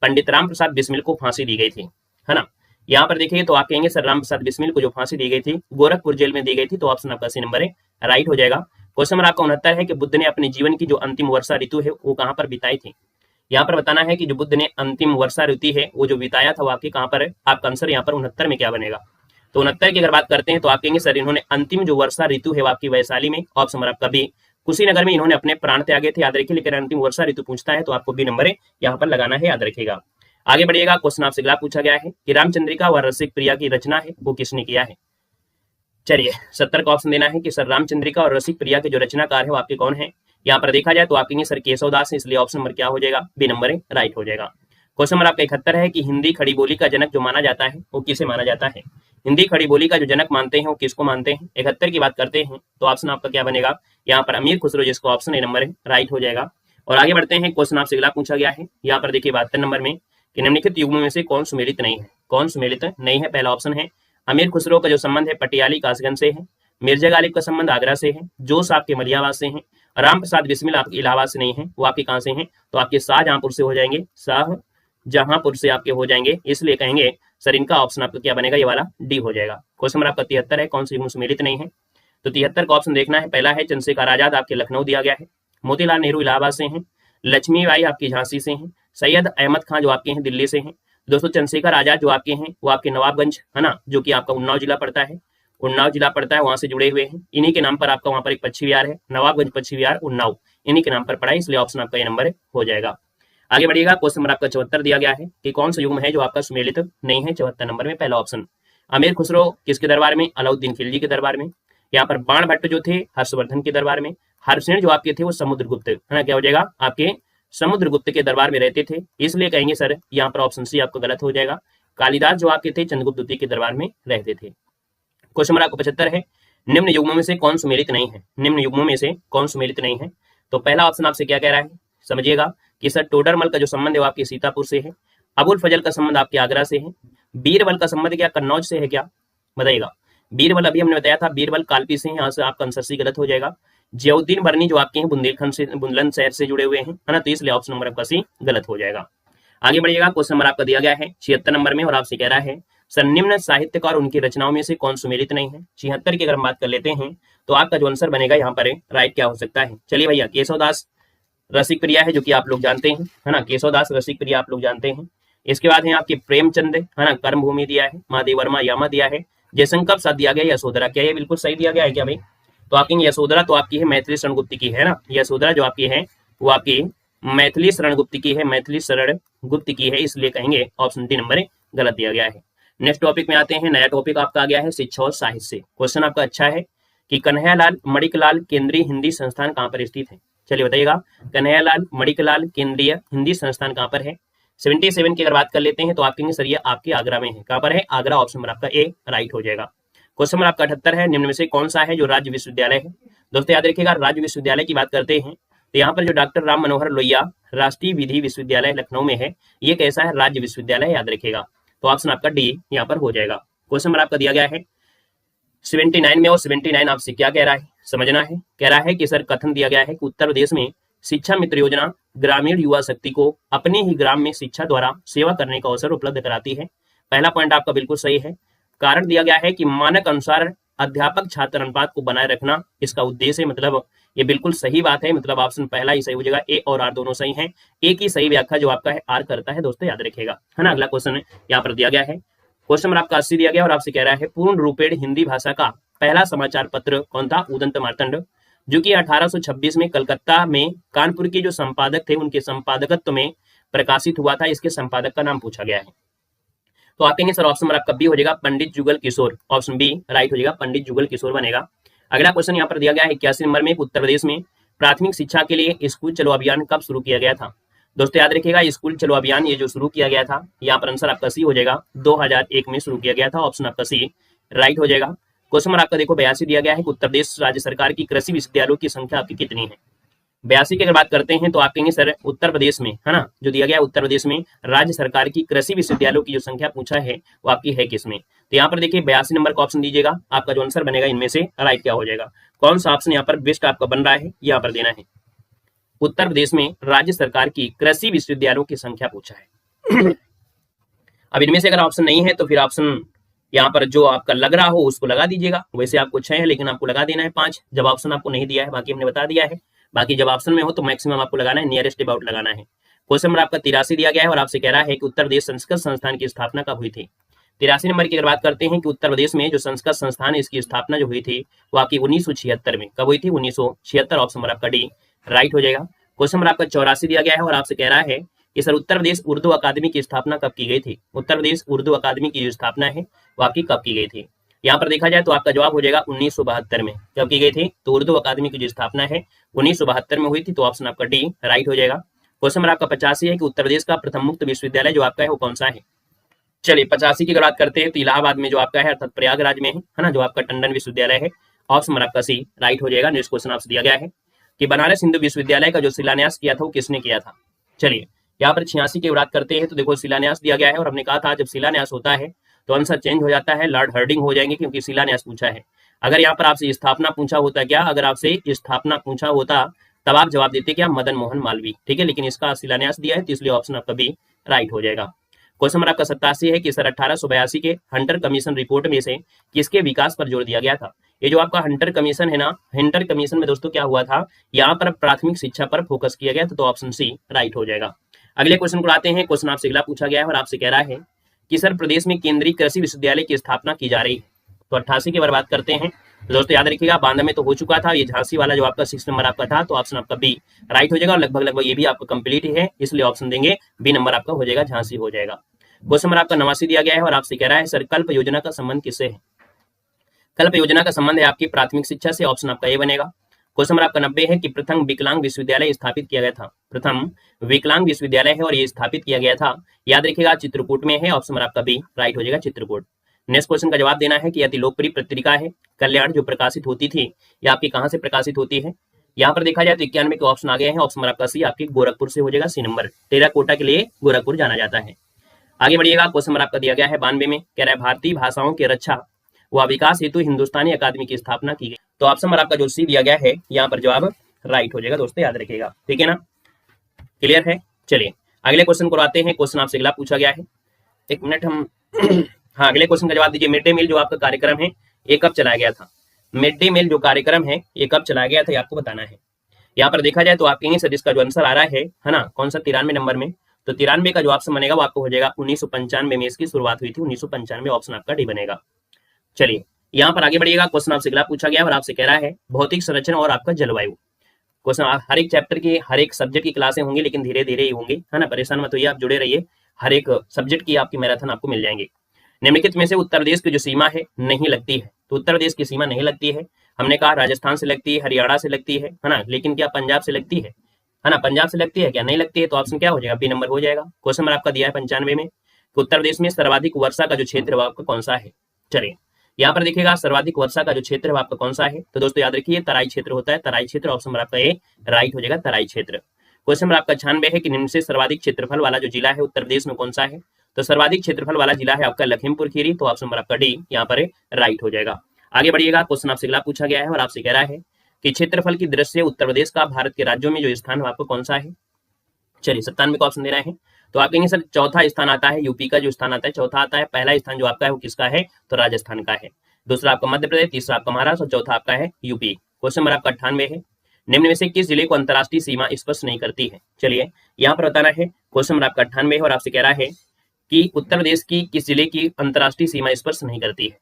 पंडित राम प्रसाद बिस्मिल को फांसी दी गई थी, है ना। यहाँ पर देखिए तो आप कहेंगे सर राम प्रसाद बिस्मिल को जो फांसी दी गई थी गोरखपुर जेल में दी गई थी, तो ऑप्शन आपका सी नंबर राइट हो जाएगा। क्वेश्चन नंबर आपका 69 है कि बुद्ध ने अपने जीवन की जो अंतिम वर्षा ऋतु है वो कहाँ पर बिताई थी। यहाँ पर बताना है कि जो बुद्ध ने अंतिम वर्षा ऋतु है वो जो बिताया था वो आपके कहाँ पर है। आपका आंसर यहाँ पर 69 में क्या बनेगा, तो 69 की अगर बात करते हैं तो आप कहेंगे सर इन्होंने अंतिम जो वर्षा ऋतु है वो आपकी वैशाली में, ऑप्शन नंबर आपका बी कुशीनगर में इन्होंने अपने प्राण त्यागे थे, याद रखिए। लेकिन अंतिम वर्षा ऋतु पूछता है तो आपको बी नंबर यहाँ पर लगाना है, याद रखिएगा। आगे बढ़िएगा, क्वेश्चन आपसे अगला पूछा गया है कि रामचंद्रिका व रसिक प्रिया की रचना है वो किसने किया है। चलिए 70 का ऑप्शन देना है कि सर रामचंद्रिका और रसिक प्रिया के जो रचनाकार है वो आपके कौन है। यहाँ पर देखा जाए तो आप कहेंगे सर केशवदास है, इसलिए ऑप्शन नंबर क्या हो जाएगा, बी नंबर राइट हो जाएगा। क्वेश्चन नंबर आपका 71 है कि हिंदी खड़ी बोली का जनक जो माना जाता है वो किसे माना जाता है। हिंदी खड़ी बोली का जो जनक मानते हैं वो किसको मानते हैं। 71 की बात करते हैं तो ऑप्शन आपका क्या बनेगा, यहाँ पर अमीर खुसरो, जिसको ऑप्शन ए नंबर राइट हो जाएगा। और आगे बढ़ते हैं, क्वेश्चन आपसे अगला पूछा गया है यहाँ पर देखिए 72 नंबर में कि निम्नलिखित युग्मों में से कौन सुमेलित नहीं है। कौन सुमेलित नहीं है, पहला ऑप्शन है अमीर खुसरो का जो संबंध है पटियाली कासगंज से है, मिर्जा गालिब का संबंध आगरा से है, जोश आपके मलियाबाद से हैं, राम प्रसाद बिस्मिल आपके इलाहाबाद से नहीं है, वो आपके कहां से हैं, तो आपके शाहजहांपुर से हो जाएंगे, शाहजहांपुर से आपके हो जाएंगे, इसलिए कहेंगे सर इनका ऑप्शन आपका क्या बनेगा, ये वाला डी हो जाएगा। क्वेश्चन नंबर आपका 73 है, कौन सी युग्म सुमेलित नहीं है, तो 73 का ऑप्शन देखना है। पहला है चंद्रशेखर आजाद आपके लखनऊ दिया गया है, मोतीलाल नेहरू इलाहाबाद से हैं, लक्ष्मीबाई आपकी झांसी से हैं, सैयद अहमद खान जो आपके हैं दिल्ली से हैं। दोस्तों चंद्रशेखर आजाद जो आपके हैं वो आपके नवाबगंज है ना, जो कि आपका उन्नाव जिला पड़ता है, उन्नाव जिला पड़ता है, वहां से जुड़े हुए हैं। इन्हीं के नाम पर आपका वहां पर एक पक्षी विहार है, नवाबगंज पक्षी विहार उन्नाव, इन्हीं के नाम पर पड़ा है, इसलिए ऑप्शन आपका ये नंबर हो जाएगा। आगे बढ़िएगा, क्वेश्चन नंबर आपका 74 दिया गया है कि कौन सा युग्म है जो आपका सुमेलित नहीं है। 74 नंबर में पहला ऑप्शन अमीर खुसरो किसके दरबार में, अलाउद्दीन खिलजी के दरबार में। यहाँ पर बाण भट्ट जो थे हर्षवर्धन के दरबार में, हर्षसेन जो आपके थे वो समुद्रगुप्त है ना, क्या हो जाएगा आपके समुद्रगुप्त के दरबार में रहते थे, इसलिए कहेंगे सर यहाँ पर ऑप्शन सी आपका गलत हो जाएगा। कालिदास जो आपके थे चंद्रगुप्त द्वितीय के दरबार में रहते थे। क्वेश्चन नंबर आपको 75 है, निम्न युग्मों में से कौन सुमेलित नहीं है। निम्न युग्मों में से कौन सुमेलित नहीं है, तो पहला ऑप्शन आपसे क्या कह रहा है, समझिएगा कि सर टोडरमल का जो संबंध है वो आपके सीतापुर से है, अबुल फजल का संबंध आपके आगरा से है, बीरबल का संबंध क्या कन्नौज से है क्या, बताइएगा। बीरबल अभी हमने बताया था, बीरबल कालपी से है, यहाँ से आपका आंसर सी गलत हो जाएगा। जियाउद्दीन बर्नी जो आपके हैं बुंदेलखंड से, बुंदलंद शहर से जुड़े हुए हैं है ना, तो इसलिए ऑप्शन नंबर आपका सी गलत हो जाएगा। आगे बढ़िएगा, क्वेश्चन नंबर आपका दिया गया है 76 नंबर में और आपसे कह रहा है सर निम्न साहित्यकार उनकी रचनाओं में से कौन सुमेलित नहीं है। 76 की अगर हम बात कर लेते हैं तो आपका जो आंसर बनेगा यहाँ पर राइट क्या हो सकता है। चलिए भैया, केशवदास रसिक प्रिया है जो कि आप लोग जानते हैं है ना, केशवदास रसिक प्रिया आप लोग जानते हैं। इसके बाद है आपके प्रेमचंद है ना, कर्मभूमि दिया है, महादेव वर्मा यामा दिया है, जयशंकर साथ दिया गया यशोधरा, क्या ये बिल्कुल सही दिया गया है क्या भाई, तो आपकी यशोधरा तो आपकी है मैथिली शरण गुप्त की है ना, यशोधरा जो आपकी है वो आपकी मैथिली शरण गुप्त की है, मैथिली शरण गुप्त की है, इसलिए कहेंगे ऑप्शन डी नंबर गलत दिया गया है। नेक्स्ट टॉपिक में आते हैं, नया टॉपिक आपका आ गया है शिक्षा और साहित्य। क्वेश्चन आपका अच्छा है कि कन्हैयालाल मणिकलाल केंद्रीय हिंदी संस्थान कहाँ पर स्थित है। चलिए बताइएगा, कन्हैयालाल मणिकलाल केंद्रीय हिंदी संस्थान कहाँ पर है। 77 की अगर बात कर लेते हैं तो आप कहेंगे सर ये आपके आगरा में है, कहाँ पर है, आगरा, ऑप्शन नंबर आपका ए राइट हो जाएगा। क्वेश्चन नंबर आपका 78 है, निम्न में से कौन सा है जो राज्य विश्वविद्यालय है। दोस्तों याद रखिएगा, राज्य विश्वविद्यालय की बात करते हैं तो यहाँ पर जो डॉक्टर राम मनोहर लोहिया राष्ट्रीय विधि विश्वविद्यालय लखनऊ में है, ये कैसा है, राज्य विश्वविद्यालय, याद रखिएगा, तो ऑप्शन आपका डी यहाँ पर हो जाएगा। क्वेश्चन नंबर आपका दिया गया है 79 में और 79 आपसे क्या कह रहा है, समझना है। कह रहा है कि सर कथन दिया गया है कि उत्तर प्रदेश में शिक्षा मित्र योजना ग्रामीण युवा शक्ति को अपने ही ग्राम में शिक्षा द्वारा सेवा करने का अवसर उपलब्ध कराती है। पहला पॉइंट आपका बिल्कुल सही है। कारण दिया गया है कि मानक अनुसार अध्यापक छात्र अनुपात को बनाए रखना इसका उद्देश्य है, मतलब ये बिल्कुल सही बात है, मतलब ऑप्शन पहला ही सही हो जाएगा, ए और आर दोनों सही हैं। ए की सही व्याख्या जो आपका है आर करता है, दोस्तों याद रखिएगा है ना। अगला क्वेश्चन यहाँ पर दिया गया है, क्वेश्चन नंबर आपका 80 दिया गया और आपसे कह रहा है पूर्ण रूपेण हिंदी भाषा का पहला समाचार पत्र कौन था, उदंत मार्तंड, जो कि 1826 में कलकत्ता में कानपुर के जो संपादक थे उनके संपादकत्व में प्रकाशित हुआ था। इसके संपादक का नाम पूछा गया है, तो आप कहेंगे सर ऑप्शन नंबर आपका बी हो जाएगा, पंडित Jugal Kishore, option B right हो जाएगा, पंडित जुगल किशोर बनेगा। अगला क्वेश्चन यहाँ पर दिया गया है 81 नंबर में, उत्तर प्रदेश में प्राथमिक शिक्षा के लिए स्कूल चलो अभियान कब शुरू किया गया था। दोस्तों याद रखिएगा, स्कूल चलो अभियान ये जो शुरू किया गया था, यहाँ पर आंसर आपका सी हो जाएगा, 2001 में शुरू किया गया था, ऑप्शन आपका सी राइट हो जाएगा। क्वेश्चन नंबर आपका देखो 82 दिया गया है कि उत्तर प्रदेश राज्य सरकार की कृषि विश्वविद्यालयों की संख्या आपकी कितनी है। 82 की अगर बात करते हैं तो आप कहेंगे सर उत्तर प्रदेश में है ना, जो दिया गया है उत्तर प्रदेश में राज्य सरकार की कृषि विश्वविद्यालयों की जो संख्या पूछा है वो आपकी है किसमें, तो यहाँ पर देखिए 82 नंबर का ऑप्शन दीजिएगा, आपका जो आंसर बनेगा इनमें से राइट क्या हो जाएगा, कौन सा ऑप्शन यहाँ पर बेस्ट आपका बन रहा है, यहाँ पर देना है उत्तर प्रदेश में राज्य सरकार की कृषि विश्वविद्यालयों की संख्या पूछा है। अब इनमें से अगर ऑप्शन नहीं है तो फिर ऑप्शन यहाँ पर जो आपका लग रहा हो उसको लगा दीजिएगा। वैसे आपको 6 है लेकिन आपको लगा देना है 5, जब ऑप्शन आपको नहीं दिया है, बाकी हमने बता दिया है, बाकी जब ऑप्शन में हो तो मैक्सिमम आपको लगाना है, नियरेस्ट अबाउट लगाना है। क्वेश्चन नंबर आपका 83 दिया गया है और आपसे कह रहा है कि उत्तर प्रदेश संस्कृत संस्थान की स्थापना कब हुई थी। 83 नंबर की अगर बात करते हैं कि उत्तर प्रदेश में जो संस्कृत संस्थान है इसकी स्थापना जो हुई थी वो आपकी 1976 में, कब हुई थी? 1976। ऑप्शन नंबर आपका डी राइट हो जाएगा। क्वेश्चन नंबर आपका 84 दिया गया है और आपसे कह रहा है कि सर उत्तर प्रदेश उर्दू अकादमी की स्थापना कब की गई थी? उत्तर प्रदेश उर्दू अकादमी की जो स्थापना है वो आपकी कब की गई थी? यहाँ पर देखा जाए तो आपका जवाब हो जाएगा 1972 में। कब की गई थी? तो उर्दू अकादमी की जो स्थापना है 1972 में हुई थी, तो ऑप्शन आपका डी राइट हो जाएगा। क्वेश्चन नंबर आपका 85 है कि उत्तर प्रदेश का प्रथम मुक्त विश्वविद्यालय जो आपका है वो कौन सा है? चलिए 85 की बात करते हैं तो इलाहाबाद में जो आपका है अर्थात प्रयागराज में है ना, जो आपका टंडन विश्वविद्यालय है। ऑप्शन नंबर आपका सी राइट हो जाएगा। नेक्स्ट क्वेश्चन आपसे दिया गया है कि बनारस हिंदू विश्वविद्यालय का जो शिलान्यास किया था वो किसने किया था? चलिए यहाँ पर 86 की बात करते हैं तो देखो शिलान्यास दिया गया है और हमने कहा था जब शिलान्यास होता है तो आंसर चेंज हो जाता है, लॉर्ड हर्डिंग हो जाएंगे क्योंकि शिलान्यास पूछा है। अगर यहाँ पर आपसे स्थापना पूछा होता, क्या अगर आपसे स्थापना पूछा होता तब आप जवाब देते क्या? मदन मोहन मालवीय, ठीक है, लेकिन इसका शिलान्यास दिया है तो इसलिए ऑप्शन आपका बी राइट हो जाएगा। क्वेश्चन नंबर आपका 87 है कि सर 1882 के हंटर कमीशन रिपोर्ट में से किसके विकास पर जोर दिया गया था? ये जो आपका हंटर कमीशन है ना, हंटर कमीशन में दोस्तों क्या हुआ था, यहाँ पर प्राथमिक शिक्षा पर फोकस किया गया था, तो ऑप्शन सी राइट हो जाएगा। अगले क्वेश्चन को आते हैं। क्वेश्चन आपसे अगला पूछा गया है और आपसे कह रहा है कि सर प्रदेश में केंद्रीय कृषि विश्वविद्यालय की स्थापना की जा रही है, तो 88 की बात करते हैं तो दोस्तों याद रखिएगा 92 में तो हो चुका था, ये झांसी वाला जो आपका 6 नंबर आपका था, तो ऑप्शन आपका बी राइट हो जाएगा। और लगभग ये भी आपका कंप्लीट ही है, इसलिए ऑप्शन देंगे बी नंबर आपका हो जाएगा, झांसी हो जाएगा। क्वेश्चन नंबर आपका 89 दिया गया है और आपसे कह रहा है सर कल्प योजना का संबंध किससे है? कल्प योजना का संबंध है आपकी प्राथमिक शिक्षा से, ऑप्शन आपका ये बनेगा। क्वेश्चन नंबर आपका 90 है कि प्रथम विकलांग विश्वविद्यालय स्थापित किया गया था। प्रथम विकलांग विश्वविद्यालय है और ये स्थापित किया गया था, याद रखिएगा चित्रकूट में है, ऑप्शन नंबर आपका बी राइट हो जाएगा, चित्रकूट। नेक्स्ट क्वेश्चन का जवाब देना है कि अति लोकप्रिय पत्रिका है कल्याण जो प्रकाशित होती थी, ये आपकी कहाँ से प्रकाशित होती है? यहाँ पर देखा जाए तो 91 के ऑप्शन आ गए हैं, ऑप्शन नंबर आपका सी आपकी गोरखपुर से हो जाएगा, सी नंबर। टेराकोटा के लिए गोरखपुर जाना जाता है। आगे बढ़िएगा। क्वेश्चन नंबर आपका दिया गया है 92 में, कह रहा है भारतीय भाषाओं की रक्षा व विकास हेतु हिंदुस्तानी अकादमी की स्थापना की गई, तो ऑप्शन नंबर आपका जो सी दिया गया है यहाँ पर जवाब राइट हो जाएगा दोस्तों, याद रखिएगा, ठीक है ना, क्लियर है। चलिए अगले क्वेश्चन को आते हैं। क्वेश्चन आपसे अगला पूछा गया है, एक मिनट हम हाँ अगले क्वेश्चन का जवाब दीजिए। मिड डे मील जो आपका कार्यक्रम है ये कब चलाया गया था? मिड डे मील जो कार्यक्रम है ये कब चलाया गया था ये आपको बताना है। यहाँ पर देखा जाए तो आप कहेंगे सर इसका जो आंसर आ रहा है ना, कौन सा 93 नंबर में, तो 93 का जो ऑप्शन बनेगा वो आपको हो जाएगा 1995 में इसकी शुरुआत हुई थी, 1995, ऑप्शन आपका डी बनेगा। चलिए यहाँ पर आगे बढ़िएगा। क्वेश्चन आपसे अगला पूछा गया और आपसे कह रहा है भौतिक संरचना और आपका जलवायु। क्वेश्चन हर एक चैप्टर की हर एक सब्जेक्ट की क्लासें होंगी लेकिन धीरे धीरे ही होंगी, है ना, परेशान मत होइए, आप जुड़े रहिए, हर एक सब्जेक्ट की आपकी मैराथन आपको मिल जाएंगे। निम्नलिखित में से उत्तर प्रदेश की जो सीमा है नहीं लगती है, तो उत्तर प्रदेश की सीमा नहीं लगती है, हमने कहा राजस्थान से लगती है, हरियाणा से लगती है ना, लेकिन क्या पंजाब से लगती है ना, पंजाब से लगती है क्या? नहीं लगती है, तो ऑप्शन क्या हो जाएगा? बी नंबर हो जाएगा। क्वेश्चन नंबर आपका दिया है 95 में, तो उत्तर प्रदेश में सर्वाधिक वर्षा का जो क्षेत्र है वो आपका कौन सा है? चलिए यहाँ पर देखिएगा सर्वाधिक वर्षा का जो क्षेत्र है वो आपका कौन सा है, तो दोस्तों याद रखिए तराई क्षेत्र होता है, तराई क्षेत्र, ऑप्शन नंबर आपका ए राइट हो जाएगा, तराई क्षेत्र। क्वेश्चन नंबर आपका 96 है कि निम्न से सर्वाधिक क्षेत्रफल वाला जो जिला है उत्तर प्रदेश में कौन सा है, तो सर्वाधिक क्षेत्रफल वाला जिला है आपका लखीमपुर खीरी, तो ऑप्शन नंबर आपका डी यहाँ पर राइट हो जाएगा। आगे बढ़िएगा। क्वेश्चन आपसे अगला पूछा गया है और आपसे कह रहा है कि क्षेत्रफल की दृष्टि से उत्तर प्रदेश का भारत के राज्यों में जो स्थान है आपको कौन सा है? चलिए 97 का ऑप्शन दे रहे हैं, तो आप कहेंगे सर चौथा स्थान आता है, यूपी का जो स्थान आता है चौथा आता है, पहला स्थान जो आपका है वो किसका है? तो राजस्थान का है, दूसरा आपका मध्य प्रदेश, तीसरा आपका महाराष्ट्र और चौथा आपका है यूपी। क्वेश्चन नंबर आपका 98 है, निम्न में से किस जिले को अंतर्राष्ट्रीय सीमा स्पर्श नहीं करती है? चलिए यहाँ पर बताना है। क्वेश्चन नंबर आपका 98 है और आपसे कह रहा है कि उत्तर प्रदेश की किस जिले की अंतर्राष्ट्रीय सीमा स्पर्श नहीं करती है।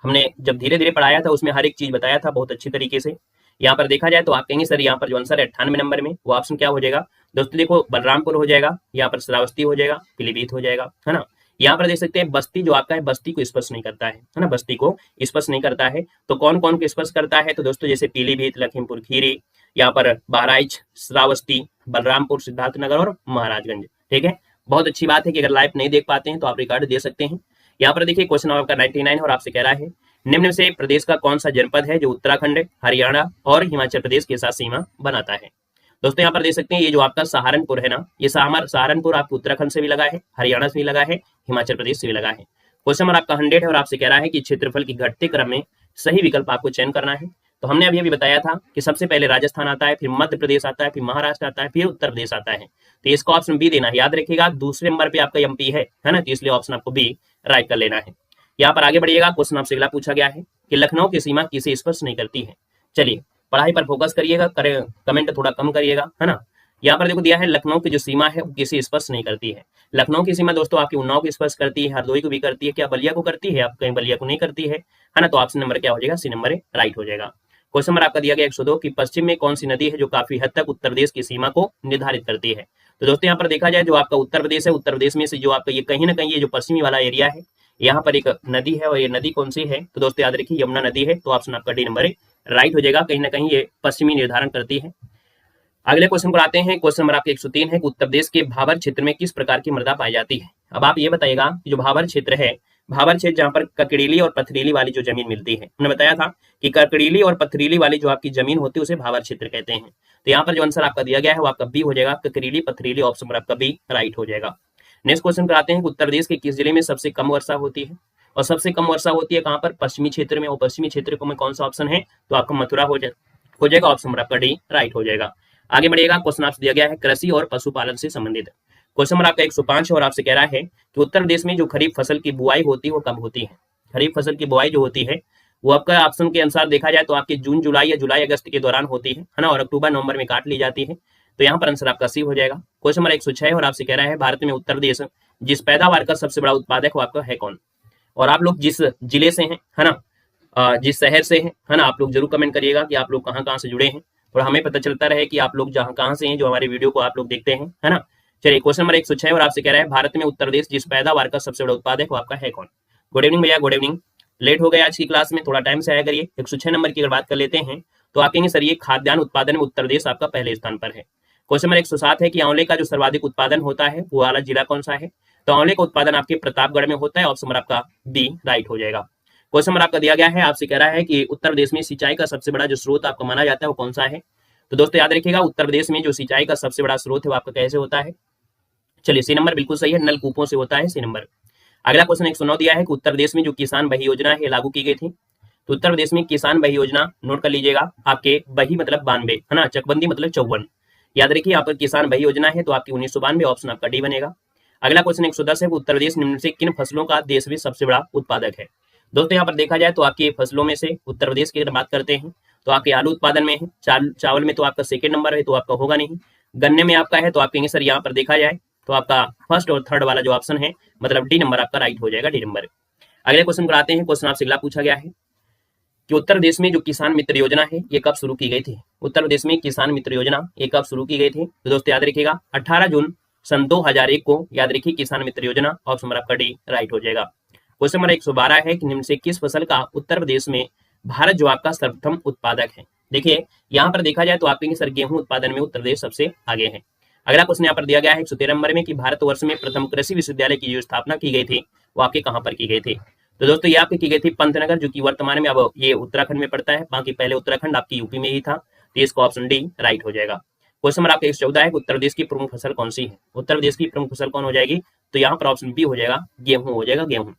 हमने जब धीरे धीरे पढ़ाया था उसमें हर एक चीज बताया था बहुत अच्छी तरीके से। यहाँ पर देखा जाए तो आप कहेंगे सर यहाँ पर जो आंसर है 98 नंबर में वो ऑप्शन क्या हो जाएगा? दोस्तों देखो बलरामपुर हो जाएगा, यहाँ पर श्रावस्ती हो जाएगा, पीलीभीत हो जाएगा, है ना। यहाँ पर देख सकते हैं बस्ती जो आपका है बस्ती को स्पर्श नहीं करता है ना, बस्ती को स्पर्श नहीं करता है, तो कौन कौन को स्पर्श करता है? तो दोस्तों जैसे पीलीभीत, लखीमपुर खीरी, यहाँ पर बहराइच, श्रावस्ती, बलरामपुर, सिद्धार्थनगर और महाराजगंज, ठीक है। बहुत अच्छी बात है कि अगर लाइव नहीं देख पाते हैं तो आप रिकॉर्ड दे सकते हैं। यहाँ पर देखिए क्वेश्चन आपका 99 और आपसे कह रहा है निम्न से प्रदेश का कौन सा जनपद है जो उत्तराखंड, हरियाणा और हिमाचल प्रदेश के साथ सीमा बनाता है? दोस्तों यहाँ पर देख सकते हैं ये जो आपका सहारनपुर है ना, ये सहारनपुर आपको उत्तराखंड से भी लगा है, हरियाणा से भी लगा है, हिमाचल प्रदेश से भी लगा है। क्वेश्चन नंबर आपका 100 है और आपसे कह रहा है कि क्षेत्रफल की घटते क्रम में सही विकल्प आपको चयन करना है। तो हमने अभी बताया था कि सबसे पहले राजस्थान आता है, फिर मध्य प्रदेश आता है, फिर महाराष्ट्र आता है, फिर उत्तर प्रदेश आता है, तो इसका ऑप्शन बी देना है। याद रखिएगा दूसरे नंबर पे आपका एमपी है ना, तो इसलिए ऑप्शन आपको बी राइट कर लेना है। यहाँ पर आगे बढ़िएगा। क्वेश्चन आपसे अगला पूछा गया है कि लखनऊ की सीमा किसे स्पर्श नहीं करती है? चलिए पढ़ाई पर फोकस करिएगा, कमेंट थोड़ा कम करिएगा, है ना। यहाँ पर देखो दिया है लखनऊ की जो सीमा है वो किसी स्पर्श नहीं करती है। लखनऊ की सीमा दोस्तों आपकी उन्नाव को स्पर्श करती है, हरदोई को भी करती है, क्या बलिया को करती है? आप कहीं बलिया को नहीं करती है ना। तो ऑप्शन नंबर क्या हो जाएगा? सी नंबर राइट हो जाएगा। क्वेश्चन नंबर आपका दिया गया 102 कि पश्चिम में कौन सी नदी है जो काफी हद तक उत्तर प्रदेश की सीमा को निर्धारित करती है। तो दोस्तों यहाँ पर देखा जाए जो आपका उत्तर प्रदेश है, उत्तर प्रदेश में से जो आपका ये कहीं ना कहीं ये जो पश्चिमी वाला एरिया है, यहाँ पर एक नदी है और ये नदी कौन सी है? तो दोस्तों याद रखिए यमुना नदी है। तो ऑप्शन आपका डी नंबर राइट हो जाएगा। कहीं ना कहीं ये पश्चिमी निर्धारण करती है। अगले क्वेश्चन पर आते हैं। क्वेश्चन नंबर आपके 103 है कि उत्तर प्रदेश के भाबर क्षेत्र में किस प्रकार की मृदा पाई जाती है। अब आप ये बताइएगा कि जो भाबर क्षेत्र है, भाबर क्षेत्र जहाँ पर ककड़ीली और पथरीली वाली जो जमीन मिलती है, हमने बताया था कि ककड़ीली और पथरीली वाली जो आपकी जमीन होती है उसे भाबर क्षेत्र कहते हैं। तो यहाँ पर जो आंसर आपका दिया गया है वो आपका बी हो जाएगा, ककड़ीली पथरीली। ऑप्शन नंबर आपका बी राइट हो जाएगा। नेक्स्ट क्वेश्चन पर आते हैं कि उत्तर प्रदेश के किस जिले में सबसे कम वर्षा होती है? और सबसे कम वर्षा होती है कहाँ पर? पश्चिमी क्षेत्र में। और पश्चिमी क्षेत्र को में कौन सा ऑप्शन है? तो आपका मथुरा हो जाएगा। ऑप्शन नंबर आपका डी राइट हो जाएगा। आगे बढ़िएगा। क्वेश्चन आपसे दिया गया है कृषि और पशुपालन से संबंधित। क्वेश्चन नंबर आपका 105 है और आपसे कह रहा है कि उत्तर प्रदेश में जो खरीफ फसल की बुआई होती है वो कब होती है? खरीफ फसल की बुआई जो होती है वो आपका ऑप्शन के अनुसार देखा जाए तो आपके जून जुलाई या जुलाई अगस्त के दौरान होती है ना, और अक्टूबर नवंबर में काट ली जाती है। तो यहाँ पर आंसर आपका सी हो जाएगा। क्वेश्चन नंबर 106 और आपसे कह रहा है भारत में उत्तर प्रदेश जिस पैदावार का सबसे बड़ा उत्पादक वो आपका है कौन? और आप लोग जिस जिले से हैं है ना, जिस शहर से है ना, आप लोग जरूर कमेंट करिएगा कि आप लोग कहाँ से जुड़े हैं और हमें पता चलता रहे कि आप लोग जहाँ कहाँ से हैं जो हमारे वीडियो को आप लोग देखते हैं, है ना। चलिए क्वेश्चन नंबर 106 और आपसे कह रहा है भारत में उत्तर प्रदेश जिस पैदावार का सबसे बड़ा उत्पादक वो आपका है कौन? गुड इवनिंग भैया, गुड इवनिंग। लेट हो गया आज की क्लास में, थोड़ा टाइम से आया करिए। 106 नंबर की अगर बात कर लेते हैं तो आप कहेंगे सर ये खाद्यान्न उत्पादन में उत्तर प्रदेश आपका पहले स्थान पर है। क्वेश्चन नंबर 107 है कि आंवले का जो सर्वाधिक उत्पादन होता है वो वाला जिला कौन सा है? तो आंवले का उत्पादन आपके प्रतापगढ़ में होता है। ऑप्शन नंबर आपका बी राइट हो जाएगा। क्वेश्चन नंबर आपका दिया गया है, आपसे कह रहा है कि उत्तर प्रदेश में सिंचाई का सबसे बड़ा जो स्रोत आपका माना जाता है वो कौन सा है? तो दोस्तों याद रखिएगा उत्तर प्रदेश में जो सिंचाई का सबसे बड़ा स्रोत है वो आपका कैसे होता है? चलिए सी नंबर बिल्कुल सही है, नलकूपों से होता है, सी नंबर। अगला क्वेश्चन 109 दिया है कि उत्तर प्रदेश में जो किसान बही योजना है लागू की गई थी। तो उत्तर प्रदेश में किसान बही योजना नोट कर लीजिएगा, आपके बही मतलब 92 है ना, चकबंदी मतलब 54। याद रखिए यहाँ पर किसान बही योजना है तो आपकी 1992। ऑप्शन आपका डी बनेगा। अगला क्वेश्चन 110 है उत्तर प्रदेश निम्न से किन फसलों का देश में सबसे बड़ा उत्पादक है? दोस्तों यहाँ पर देखा जाए तो आपकी फसलों में से उत्तर प्रदेश की अगर बात करते हैं तो आपके आलू उत्पादन में है, चावल में तो आपका सेकेंड नंबर है तो आपका होगा नहीं, गन्ने में आपका है तो आप कहेंगे सर यहाँ पर देखा जाए तो आपका फर्स्ट और थर्ड वाला जो ऑप्शन है मतलब डी नंबर आपका राइट हो जाएगा, डी नंबर। अगले क्वेश्चन पर आते हैं। क्वेश्चन आपसे अगला पूछा गया है कि उत्तर प्रदेश में जो किसान मित्र योजना है ये कब शुरू की गई थी? उत्तर प्रदेश में किसान मित्र योजना ये कब शुरू की गई थी? तो दोस्तों याद रखिएगा 18 जून सन 2001 को, याद रखिए किसान मित्र योजना। ऑप्शन नंबर आपका डी राइट हो जाएगा। क्वेश्चन नंबर 112 है कि निम्न से किस फसल का उत्तर प्रदेश में भारत जो आपका सर्वप्रथम उत्पादक है? देखिए यहाँ पर देखा जाए तो आप कहेंगे सर गेहूं उत्पादन में उत्तर प्रदेश सबसे आगे है। अगला क्वेश्चन यहाँ पर दिया गया है 113 नंबर में कि भारतवर्ष में प्रथम कृषि विश्वविद्यालय की जो स्थापना की गई थी वो आपके कहाँ पर की गई थी? तो दोस्तों ये आपकी की गई थी पंतनगर, जो कि वर्तमान में अब ये उत्तराखंड में पड़ता है, बाकी पहले उत्तराखंड आपकी यूपी में ही था। तो इसको ऑप्शन डी राइट हो जाएगा। क्वेश्चन नंबर आपका 114 है उत्तर प्रदेश की प्रमुख फसल कौन सी है? उत्तर प्रदेश की प्रमुख फसल कौन हो जाएगी? तो यहाँ पर ऑप्शन बी हो जाएगा, गेहूं हो जाएगा, गेहूं।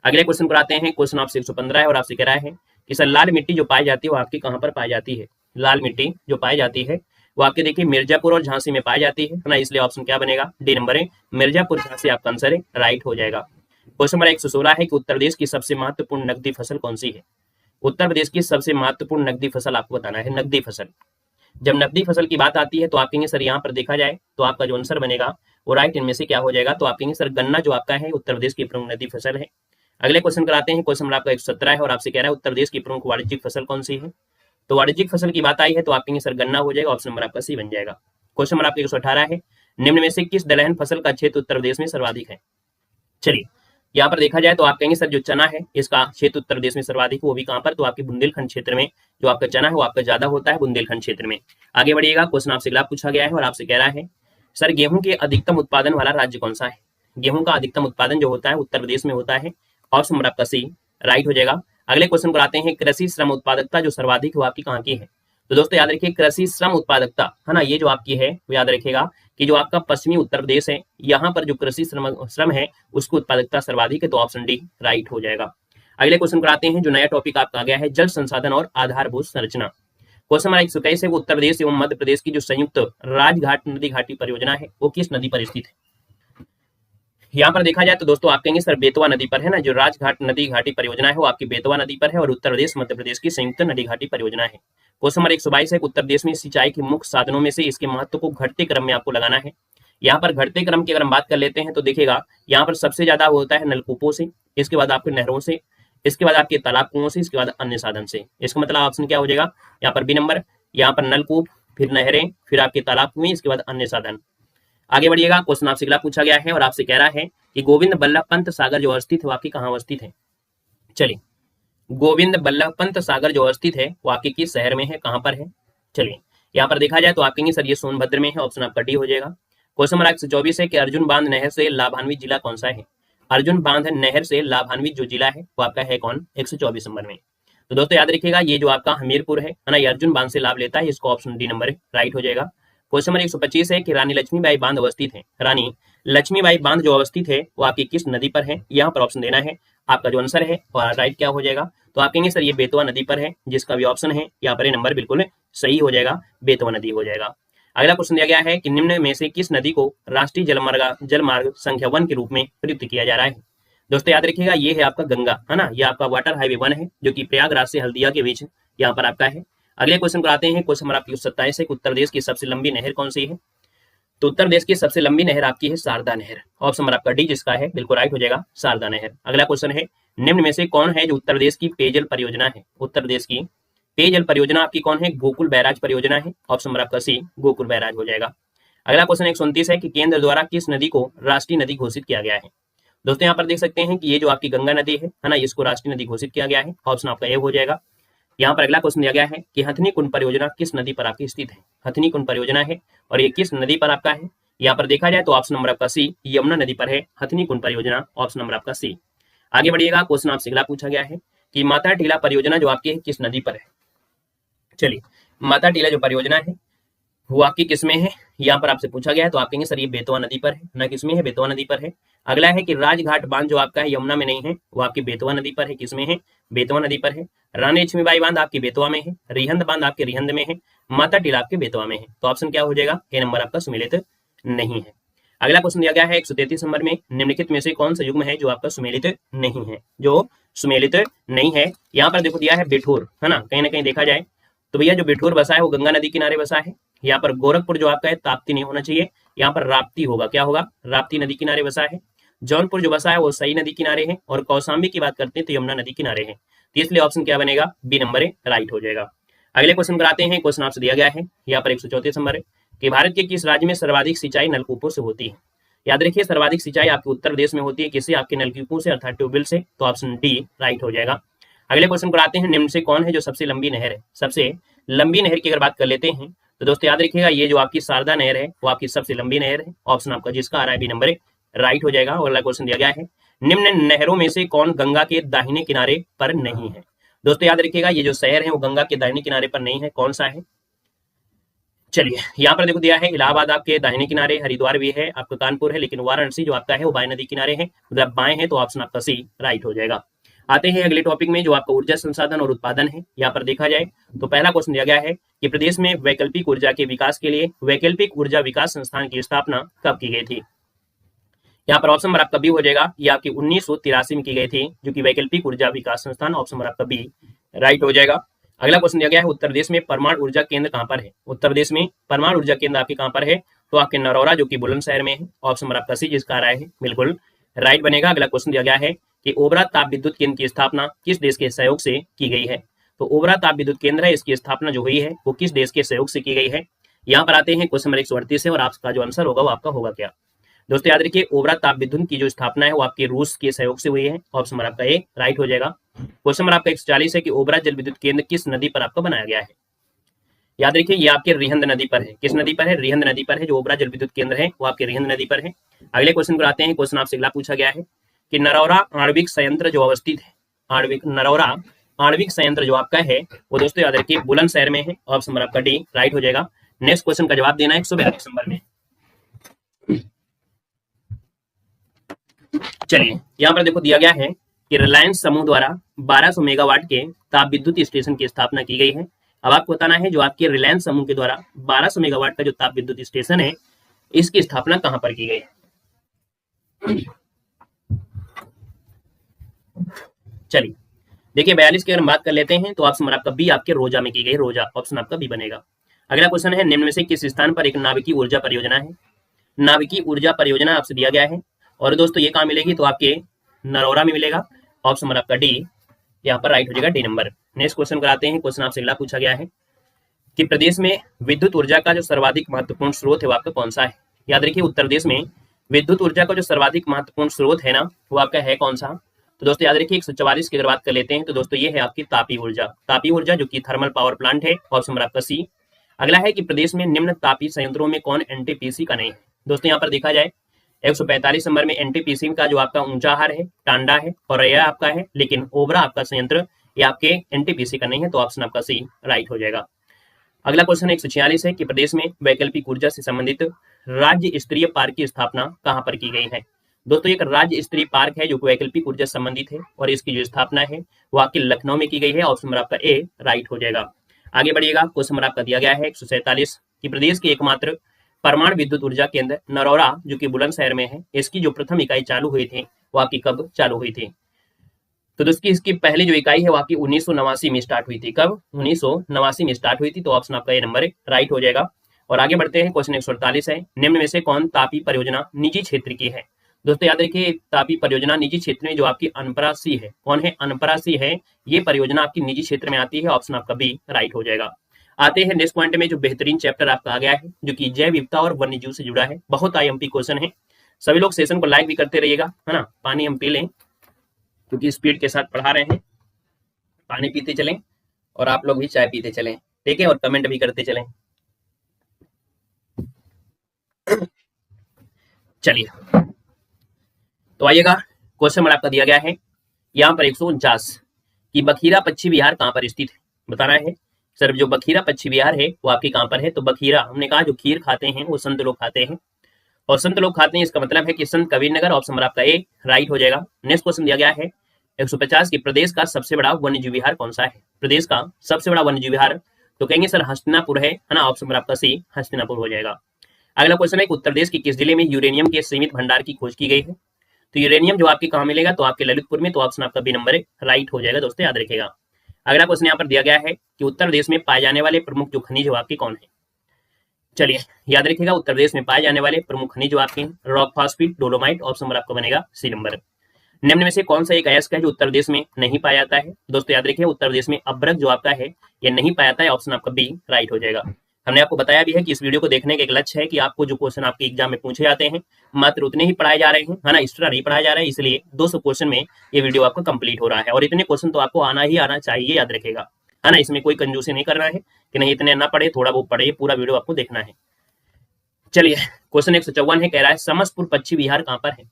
अगले क्वेश्चन पर आते हैं। क्वेश्चन आपसे 115 है और आपसे कह रहा है कि सर लाल मिट्टी जो पाई जाती है वो आपकी कहाँ पर पाई जाती है? लाल मिट्टी जो पाई जाती है वो आपके देखिए मिर्जापुर और झांसी में पाई जाती है ना, इसलिए ऑप्शन क्या बनेगा? डी नंबर है, मिर्जापुर झांसी आपका आंसर है, राइट हो जाएगा। क्वेश्चन नंबर 116 है कि उत्तर प्रदेश की सबसे महत्वपूर्ण नकदी फसल कौन सी है? उत्तर प्रदेश की सबसे महत्वपूर्ण नकदी फसल आपको बताना है, नकदी फसल। जब नकदी फसल की बात आती है तो आप कहेंगे सर यहाँ पर देखा जाए तो आपका जो आंसर बनेगा वो राइट इनमें से क्या हो जाएगा? तो आप कहेंगे सर गन्ना जो आपका है उत्तर प्रदेश की प्रमुख नकदी फसल है। अगले क्वेश्चन कराते हैं। क्वेश्चन नंबर आपका 117 है और आपसे कह रहा है उत्तर प्रदेश की प्रमुख वाणिज्यिक फसल कौन सी है? तो वाणिज्यिक फसल की बात आई है तो आप कहेंगे सर गन्ना हो जाएगा। ऑप्शन नंबर आपका सी बन जाएगा। क्वेश्चन नंबर आपका 118 है निम्न में से किस दलहन फसल का क्षेत्र उत्तर प्रदेश में सर्वाधिक है? चलिए यहाँ पर देखा जाए तो आप कहेंगे सर जो चना है इसका क्षेत्र उत्तर प्रदेश में सर्वाधिक, वो भी कहाँ पर? तो आपके बुंदेलखंड क्षेत्र में जो आपका चना है वो आपका ज्यादा होता है, बुंदेलखंड क्षेत्र में। आगे बढ़िएगा। क्वेश्चन आपसे अगला पूछा गया है और आपसे कह रहा है सर गेहूं के अधिकतम उत्पादन वाला राज्य कौन सा है? गेहूं का अधिकतम उत्पादन जो होता है उत्तर प्रदेश में होता है। ऑप्शन नंबर आपका सी राइट हो जाएगा। अगले क्वेश्चन को आते हैं। कृषि श्रम उत्पादकता जो सर्वाधिक है वो आपकी कहाँ की है? तो दोस्तों याद रखिए कृषि श्रम उत्पादकता है ना, ये जो आपकी है वो याद रखिएगा कि जो आपका पश्चिमी उत्तर प्रदेश है यहाँ पर जो कृषि श्रम है उसकी उत्पादकता सर्वाधिक है, तो ऑप्शन डी राइट हो जाएगा। अगले क्वेश्चन को आते हैं। जो नया टॉपिक आपका आ गया है जल संसाधन और आधारभूत संरचना। क्वेश्चन नंबर 121 है वो उत्तर प्रदेश एवं मध्य प्रदेश की जो संयुक्त राजघाट नदी घाटी परियोजना है वो किस नदी पर स्थित है? यहाँ पर देखा जाए तो दोस्तों आप कहेंगे सर बेतवा नदी पर है ना, जो राजघाट नदी घाटी परियोजना है वो आपकी बेतवा नदी पर है और उत्तर प्रदेश मध्य प्रदेश की संयुक्त नदी घाटी परियोजना है। क्वेश्चन नंबर 122 है, उत्तर प्रदेश में सिंचाई के मुख्य साधनों में से इसके महत्व को घटते क्रम में आपको लगाना है। यहाँ पर घटते क्रम की अगर हम बात कर लेते हैं तो देखिएगा यहाँ पर सबसे ज्यादा वो होता है नलकूपों से, इसके बाद आपके नहरों से, इसके बाद आपके तालाब कुओं से, इसके बाद अन्य साधन से। इसका मतलब ऑप्शन क्या हो जाएगा यहाँ पर बी नंबर, यहाँ पर नलकूप, फिर नहरें, फिर आपके तालाब कुएं, इसके बाद अन्य साधन। आगे बढ़िएगा, क्वेश्चन आपसे अगला पूछा गया है और आपसे कह रहा है कि गोविंद बल्लभ पंत सागर जो अवस्थित है वो आपकी कहाँ अवस्थित है। चलिए, गोविंद बल्लभ पंत सागर जो अवस्थित है वो आपके किस शहर में है, कहाँ पर है। चलिए, यहाँ पर देखा जाए तो आप कहेंगे सर ये सोनभद्र में है, ऑप्शन आपका डी हो जाएगा। क्वेश्चन नंबर 124 है कि अर्जुन बांध नहर से लाभान्वित जिला कौन सा है। अर्जुन बांध नहर से लाभान्वित जो जिला है वो आपका है कौन, 124 नंबर में। तो दोस्तों याद रखिएगा ये जो आपका हमीरपुर है ना, ये अर्जुन बांध से लाभ लेता है, इसको ऑप्शन डी नंबर राइट हो जाएगा। क्वेश्चन नंबर 125 है कि रानी लक्ष्मीबाई बांध अवस्थित है। रानी लक्ष्मीबाई बांध जो अवस्थित है वो आपकी किस नदी पर है, यहाँ पर ऑप्शन देना है। आपका जो आंसर है और राइट क्या हो जाएगा, तो आप कहेंगे सर ये बेतवा नदी पर है, जिसका भी ऑप्शन है यहाँ पर ये नंबर बिल्कुल सही हो जाएगा, बेतवा नदी हो जाएगा। अगला क्वेश्चन दिया गया है कि निम्न में से किस नदी को राष्ट्रीय जलमार्ग संख्या 1 के रूप में प्रयुक्त किया जा रहा है। दोस्तों याद रखिएगा ये है आपका गंगा, है ना, ये आपका वाटर हाईवे 1 है जो कि प्रयागराज से हल्दिया के बीच यहाँ पर आपका है। अगले क्वेश्चन पर आते हैं, क्वेश्चन नंबर आपकी 27 है, उत्तर प्रदेश की सबसे लंबी नहर कौन सी है। तो उत्तर प्रदेश की सबसे लंबी नहर आपकी है शारदा नहर, ऑप्शन नंबर आपका डी जिसका है बिल्कुल राइट हो जाएगा, शारदा नहर। अगला क्वेश्चन है, निम्न में से कौन है जो उत्तर प्रदेश की पेयजल परियोजना है। उत्तर प्रदेश की पेयजल परियोजना आपकी कौन है, गोकुल बैराज परियोजना है, ऑप्शन नंबर आपका सी गोकुल बैराज हो जाएगा। अगला क्वेश्चन 129 है कि केंद्र द्वारा किस नदी को राष्ट्रीय नदी घोषित किया गया है। दोस्तों यहाँ पर देख सकते हैं कि ये जो आपकी गंगा नदी है ना, इसको राष्ट्रीय नदी घोषित किया गया है, ऑप्शन आपका ए हो जाएगा। यहाँ पर अगला क्वेश्चन दिया गया है कि हथनी कुंड परियोजना किस नदी पर आपकी स्थित है। हथनी कुंड परियोजना है और ये किस नदी पर आपका है, यहाँ पर देखा जाए तो ऑप्शन नंबर आपका सी यमुना नदी पर है हथनी कुंड परियोजना, ऑप्शन नंबर आपका सी। आगे बढ़िएगा, क्वेश्चन आपसे अगला पूछा गया है कि माता टीला परियोजना जो आपकी है किस नदी पर है। चलिए, माता टीला जो परियोजना है वो आपकी किसमें है, यहाँ पर आपसे पूछा गया है, तो आप कहेंगे सर ये बेतवा नदी पर है ना, किसमें है, बेतवा नदी पर है। अगला है कि राजघाट बांध जो आपका है यमुना में नहीं है, वो आपकी बेतवा नदी पर है, किसमें है, बेतवा नदी पर है। रानी लक्ष्मीबाई बांध आपकी बेतवा में है, रिहंद बांध आपके रिहंद में है, माता टीला आपके बेतवा में है। तो ऑप्शन क्या हो जाएगा, ए नंबर आपका सुमेलित नहीं है। अगला क्वेश्चन दिया गया है 133 नंबर में, निम्नलिखित में से कौन सा युग्म है जो आपका सुमेलित नहीं है, जो सुमेलित नहीं है। यहाँ पर देखो दिया है बिठूर, है ना, कहीं ना कहीं देखा जाए तो भैया जो बिठूर बसा है वो गंगा नदी किनारे बसा है। यहाँ पर गोरखपुर जो आपका है ताप्ती नहीं होना चाहिए, यहाँ पर राप्ती होगा, क्या होगा, राप्ती नदी किनारे बसा है। जौनपुर जो बसा है वो सई नदी किनारे है और कौशाम्बी की बात करते हैं तो यमुना नदी किनारे है, तो इसलिए ऑप्शन क्या बनेगा, बी नंबर राइट हो जाएगा। अगले क्वेश्चन पर आते हैं, क्वेश्चन आपसे दिया गया है यहाँ पर 134 नंबर है कि भारत के किस राज्य में सर्वाधिक सिंचाई नलकूपों से होती है। याद रखिए सर्वाधिक सिंचाई आपके उत्तर प्रदेश में होती है, किससे, आपके नलकूपों से अर्थात ट्यूबवेल से, तो ऑप्शन डी राइट हो जाएगा। अगले क्वेश्चन पर आते हैं, निम्न से कौन है जो सबसे लंबी नहर है। सबसे लंबी नहर की अगर बात कर लेते हैं तो दोस्तों याद रखिएगा ये जो आपकी शारदा नहर है वो आपकी सबसे लंबी नहर है, ऑप्शन आपका जिसका आ रहा है बी नंबर राइट हो जाएगा। और अगला क्वेश्चन दिया गया है, निम्न नहरों में से कौन गंगा के दाहिने किनारे पर नहीं है। दोस्तों याद रखिएगा ये जो शहर है वो गंगा के दाहिने किनारे पर नहीं है, कौन सा है। चलिए, यहाँ पर देखो दिया है इलाहाबाद आपके दाहिने किनारे, हरिद्वार भी है, आपका कानपुर है, लेकिन वाराणसी जो आपका है वो बाएं नदी किनारे है, मतलब बाएं है, तो ऑप्शन आपका सी राइट हो जाएगा। आते हैं अगले टॉपिक में जो आपका ऊर्जा संसाधन और उत्पादन है। यहाँ पर देखा जाए तो पहला क्वेश्चन दिया गया है कि प्रदेश में वैकल्पिक ऊर्जा के विकास के लिए वैकल्पिक ऊर्जा विकास संस्थान की स्थापना कब की गई थी। यहाँ पर ऑप्शन नंबर आपका बी हो जाएगा, ये आपकी 1983 में की गई थी, जो कि वैकल्पिक ऊर्जा विकास संस्थान, ऑप्शन नंबर आपका बी राइट हो जाएगा। अगला क्वेश्चन दिया गया है उत्तर प्रदेश में परमाणु ऊर्जा केंद्र कहाँ पर है। उत्तर प्रदेश में परमाणु ऊर्जा केंद्र आपके कहाँ पर है, तो आपके नरौरा जो कि बुलंदशहर में है, ऑप्शन नंबर आपका सी जिसका आ रहा है बिल्कुल राइट बनेगा। अगला क्वेश्चन दिया गया है कि ओबरा ताप विद्युत केंद्र की स्थापना किस देश के सहयोग से की गई है। तो ओबरा ताप विद्युत केंद्र है, इसकी स्थापना जो हुई है वो किस देश के सहयोग से की गई है। यहाँ पर आते हैं क्वेश्चन नंबर 138 है और आपका जो आंसर होगा वो आपका होगा क्या। दोस्तों याद रखिए ओबरा ताप विद्युत की जो स्थापना है वो आपके रूस के सहयोग से हुई है, ऑप्शन नंबर आपका ए राइट हो जाएगा। क्वेश्चन नंबर आपका 140 है कि ओबरा जल विद्युत केंद्र किस नदी पर आपका बनाया गया है। याद रखिए ये आपके रिहंद नदी पर है, किस नदी पर है, रिहंद नदी पर है, जो ओबरा जल विद्युत केंद्र है वो आपके रिहंद नदी पर है। अगले क्वेश्चन पर आते हैं, क्वेश्चन आपसे अगला पूछा गया है कि नरौरा आणविक संयंत्र जो अवस्थित है, नरौरा आणविक संयंत्र जो आपका है वो दोस्तों याद रखिए बुलंदशहर में है, ऑप्शन नंबर आपका डी राइट हो जाएगा। नेक्स्ट क्वेश्चन का जवाब देना है 142 नंबर में। चलिए, यहाँ पर देखो दिया गया है कि रिलायंस समूह द्वारा 1200 मेगावाट के ताप विद्युत स्टेशन की स्थापना की गई है। अब आपको बताना है जो आपके रिलायंस समूह के द्वारा 1200 मेगावाट का जो ताप विद्युत स्टेशन है इसकी स्थापना कहां पर की गई है। चलिए देखिए 42 की अगर हम बात कर लेते हैं तो ऑप्शन नंबर आपका बी आपके रोजा में की गई, रोजा ऑप्शन आपका बी बनेगा। अगला क्वेश्चन है निम्न में से किस स्थान पर एक नाभिकीय ऊर्जा परियोजना है। नाभिकीय ऊर्जा परियोजना आपसे दिया गया है और दोस्तों ये कहाँ मिलेगी तो आपके नरौरा में मिलेगा। ऑप्शन नंबर आपका डी यहाँ पर राइट हो जाएगा, डी नंबर। नेक्स्ट क्वेश्चन कराते हैं। क्वेश्चन आपसे अगला पूछा गया है कि प्रदेश में विद्युत ऊर्जा का जो सर्वाधिक महत्वपूर्ण स्रोत है वो आपका कौन सा है। याद रखिए उत्तर प्रदेश में विद्युत ऊर्जा का जो सर्वाधिक महत्वपूर्ण स्रोत है ना वो आपका है कौन सा। तो दोस्तों याद रखिए 144 की अगर बात कर लेते हैं तो दोस्तों ये है आपकी तापी ऊर्जा, तापी ऊर्जा जो कि थर्मल पावर प्लांट है। ऑप्शन नंबर आपका सी। अगला है कि प्रदेश में निम्न तापी संयंत्रों में कौन एनटीपीसी का नहीं है। दोस्तों यहाँ पर देखा जाए 145 नंबर में एनटीपीसी का जो आपका ऊंचाहार है, टांडा है और रेया आपका है, लेकिन ओबरा आपका संयंत्र ये आपके एनटीपीसी का नहीं है। तो ऑप्शन आपका सी राइट हो जाएगा। अगला क्वेश्चन 146 है कि प्रदेश में वैकल्पिक ऊर्जा से संबंधित राज्य स्तरीय पार्क की स्थापना कहां पर की गई है। दोस्तों एक राज्य स्तरीय पार्क है जो वैकल्पिक ऊर्जा से संबंधित है और इसकी जो स्थापना है वो आपके लखनऊ में की गई है। ऑप्शन नंबर आपका ए राइट हो जाएगा। आगे बढ़िएगा। क्वेश्चन नंबर आपका दिया गया है 147 कि प्रदेश के एकमात्र परमाणु विद्युत ऊर्जा केंद्र नरौरा जो कि बुलंदशहर में है, इसकी जो प्रथम इकाई चालू हुई थी वो आपकी कब चालू हुई थी। तो दोस्तों इसकी पहली जो इकाई है वो आपकी 1989 में स्टार्ट हुई थी। कब 1989 में स्टार्ट हुई थी। तो ऑप्शन आपका ए नंबर राइट हो जाएगा। और आगे बढ़ते हैं। क्वेश्चन 148 है निम्न में से कौन तापी परियोजना निजी क्षेत्र की है। दोस्तों याद रखिए तापी परियोजना निजी क्षेत्र में जो आपकी अनपरा सी है, कौन है अनपरा सी है, ये परियोजना आपकी निजी क्षेत्र में आती है। ऑप्शन आपका बी राइट हो जाएगा। आते हैं नेक्स्ट पॉइंट में जो बेहतरीन चैप्टर आपका आ गया है जो कि जैव विविधता और वन्य जीव से जुड़ा है। बहुत आईएमपी क्वेश्चन है। सभी लोग सेशन को लाइक भी करते रहिएगा, है ना। पानी हम पी लें क्योंकि स्पीड के साथ पढ़ा रहे हैं। पानी पीते चलें और आप लोग भी चाय पीते चलें, ठीक है, और कमेंट भी करते चलें। चलिए तो आइएगा। क्वेश्चन नंबर आपका दिया गया है यहाँ पर 149 कि बखीरा पश्चिम बिहार कहाँ पर स्थित है, बताना है। सर जो बखीरा पश्चिम बिहार है वो आपकी कहाँ पर है। तो बखीरा हमने कहा जो खीर खाते हैं वो संत लोग खाते हैं और संत लोग खाते हैं, इसका मतलब है कि संत कबीर नगर। ऑप्शन नंबर आपका ए राइट हो जाएगा। नेक्स्ट क्वेश्चन दिया गया है 150 की प्रदेश का सबसे बड़ा वन्यजीव विहार कौन सा है। प्रदेश का सबसे बड़ा वन्यजीव विहार तो कहेंगे सर हस्तिनापुर है ना। ऑप्शन नंबर आपका सी हस्तिनापुर हो जाएगा। अगला क्वेश्चन है कि उत्तर प्रदेश के किस जिले में यूरेनियम के सीमित भंडार की खोज की गई है। तो यूरेनियम जो आपके कहाँ मिलेगा तो आपके ललितपुर में। तो ऑप्शन आपका बी नंबर राइट हो जाएगा। दोस्तों याद रखेगा। अगला क्वेश्चन यहाँ पर दिया गया है कि उत्तर प्रदेश में पाए जाने वाले प्रमुख जो खनिज आपके कौन है। चलिए याद रखिएगा उत्तर प्रदेश में पाए जाने वाले प्रमुख खनिज जो आपके rock phosphate, dolomite. Option number आपका बनेगा सी नंबर। निम्न में से कौन सा एक अयस्क है जो उत्तर प्रदेश में नहीं पाया जाता है। दोस्तों याद रखिए उत्तर प्रदेश में अभ्रक जो आपका है ये नहीं पाया जाता है। ऑप्शन आपका बी राइट हो जाएगा। हमने आपको बताया भी है कि इस वीडियो को देखने का एक लक्ष्य है कि आपको जो क्वेश्चन आपके एग्जाम में पूछे जाते हैं मात्र उतने ही पढ़ाए जा रहे हैं, है ना, एक्स्ट्रा नहीं पढ़ाया जा रहा है। इसलिए 200 क्वेश्चन में ये वीडियो आपका कंप्लीट हो रहा है और इतने क्वेश्चन तो आपको आना ही आना चाहिए, याद रखेगा, है ना। इसमें कोई कंजूसी नहीं करना है कि नहीं इतने ना पढ़े, थोड़ा वो पढ़े, पूरा वीडियो आपको देखना है। चलिए क्वेश्चन 154 है, कह रहा है समस्तपुर पश्चिम बिहार कहाँ पर है।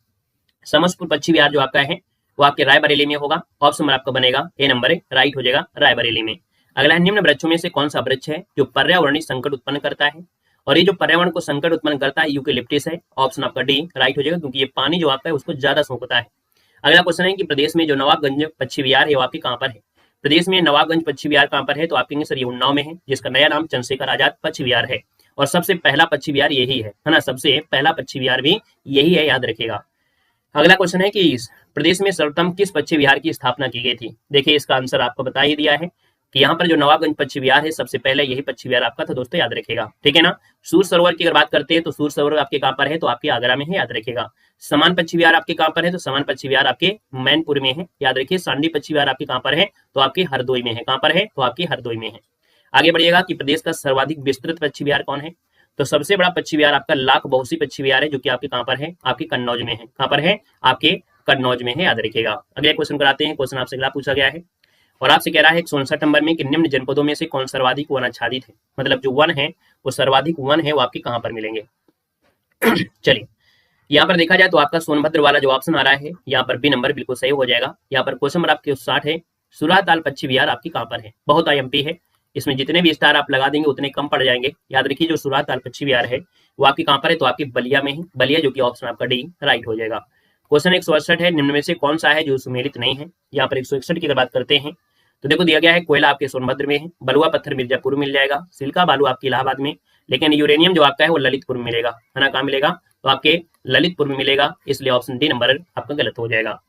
समस्तपुर पश्चिम बिहार जो आपका है वो आपके रायबरेली में होगा। ऑप्शन नंबर आपका बनेगा ए नंबर राइट हो जाएगा, रायबरेली में। अगला है निम्न वृक्षों में से कौन सा वृक्ष है जो पर्यावरणीय संकट उत्पन्न करता है। और ये जो पर्यावरण को संकट उत्पन्न करता है यूकेलिप्टस है। ऑप्शन आपका डी राइट हो जाएगा क्योंकि ये पानी जो आपका है उसको ज्यादा सोखता है। अगला क्वेश्चन है कि प्रदेश में जो नवाबगंज पश्चिम बिहार है वो आपके कहाँ पर है। प्रदेश में नवाबगंज पश्चिम बिहार कहाँ पर है तो आप कहेंगे सर ये उन्नाव में है, जिसका नया नाम चंद्रशेखर आजाद पश्चिम बिहार है और सबसे पहला पश्चिम बिहार यही है ना। सबसे पहला पश्चिम बिहार भी यही है, याद रखेगा। अगला क्वेश्चन है कि प्रदेश में सर्वप्रथम किस पश्चिम बिहार की स्थापना की गई थी। देखिए इसका आंसर आपको बता ही दिया है कि यहाँ पर जो नवाबगंज पश्चिम बिहार है सबसे पहले यही पश्चिम बिहार आपका था। दोस्तों याद रखेगा, ठीक है ना। सूर सरोवर की अगर बात करते हैं तो सूर सरोवर आपके कहाँ पर है तो आपके आगरा में है, याद रखेगा। समान पश्चिम बिहार आपके कहाँ पर है तो समान पश्चिम बिहार आपके मैनपुर में है, याद रखिए। सांडी पश्चिम बिहार आपके कहाँ पर है तो आपके हरदोई में है। कहाँ पर है तो आपके हरदोई में है। आगे बढ़िएगा कि प्रदेश का सर्वाधिक विस्तृत पश्चिम बिहार कौन है। तो सबसे बड़ा पश्चिम बिहार आपका लाख बहुसी पश्चिम बिहार है जो कि आपके कहाँ पर है, आपके कन्नौज में है। कहाँ पर है, आपके कन्नौज में है, याद रखिएगा। अगले क्वेश्चन कराते हैं। क्वेश्चन आपसे अगला पूछा गया है और आपसे कह रहा है 159 नंबर में कि निम्न जनपदों में से कौन सर्वाधिक वन आच्छादित है। मतलब जो वन है वो सर्वाधिक वन है वो आपके कहाँ पर मिलेंगे। चलिए यहाँ पर देखा जाए तो आपका सोनभद्र वाला जो ऑप्शन आ रहा है यहाँ पर बी नंबर बिल्कुल सही हो जाएगा। यहाँ पर क्वेश्चन नंबर आपके 60 है, सुराताल पश्चिम बिहार आपकी कहाँ पर है। बहुत आईएमपी है, इसमें जितने भी स्टार आप लगा देंगे उतने कम पड़ जाएंगे। याद रखिए जो सुराताल पश्चिम बिहार है वो आपकी कहाँ पर है तो आपकी बलिया में है, बलिया, जो कि ऑप्शन आपका डी राइट हो जाएगा। क्वेश्चन 168 है, निम्न में से कौन सा है जो सुमेलित नहीं है। यहाँ पर 161 की अगर बात करते हैं तो देखो दिया गया है कोयला आपके सोनभद्र में है, बलुआ पत्थर मिर्जापुर मिल जाएगा, सिल्का बालू आपकी इलाहाबाद में, लेकिन यूरेनियम जो आपका है वो ललितपुर में मिलेगा, है ना। कहाँ मिलेगा तो आपके ललितपुर में मिलेगा, इसलिए ऑप्शन डी नंबर आपका गलत हो जाएगा।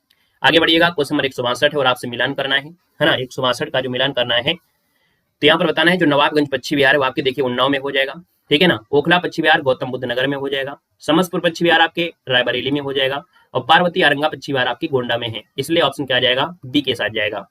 आगे बढ़िएगा, क्वेश्चन नंबर 162 है और आपसे मिलान करना है ना, 162 का जो मिलान करना है तो यहाँ पर बताना है जो नवाबगंज पश्चिम विहार है वो आपके देखिए उन्नाव में हो जाएगा, ठीक है ना। ओखला पश्चिम विहार गौतम बुद्ध नगर में हो जाएगा, समस्तपुर पश्चिम विहार आपके रायबरेली में हो जाएगा, और पार्वती आरंगा पश्चिम विहार आपकी गोंडा में है, इसलिए ऑप्शन क्या आ जाएगा, बी के साथ जाएगा।